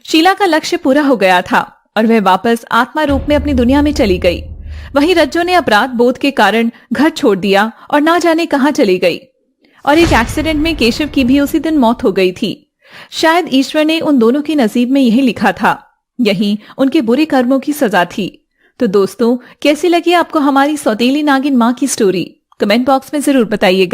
शीला का लक्ष्य पूरा हो गया था और वह वापस आत्मा रूप में अपनी दुनिया में चली गई। वहीं रज्जो ने अपराध बोध के कारण घर छोड़ दिया और ना जाने कहां चली गई। और एक एक्सीडेंट में केशव की भी उसी दिन मौत हो गई थी। शायद ईश्वर ने उन दोनों के नसीब में यही लिखा था, यही उनके बुरे कर्मों की सजा थी। तो दोस्तों, कैसी लगी आपको हमारी सौतेली नागिन माँ की स्टोरी? कमेंट बॉक्स में जरूर बताइएगा।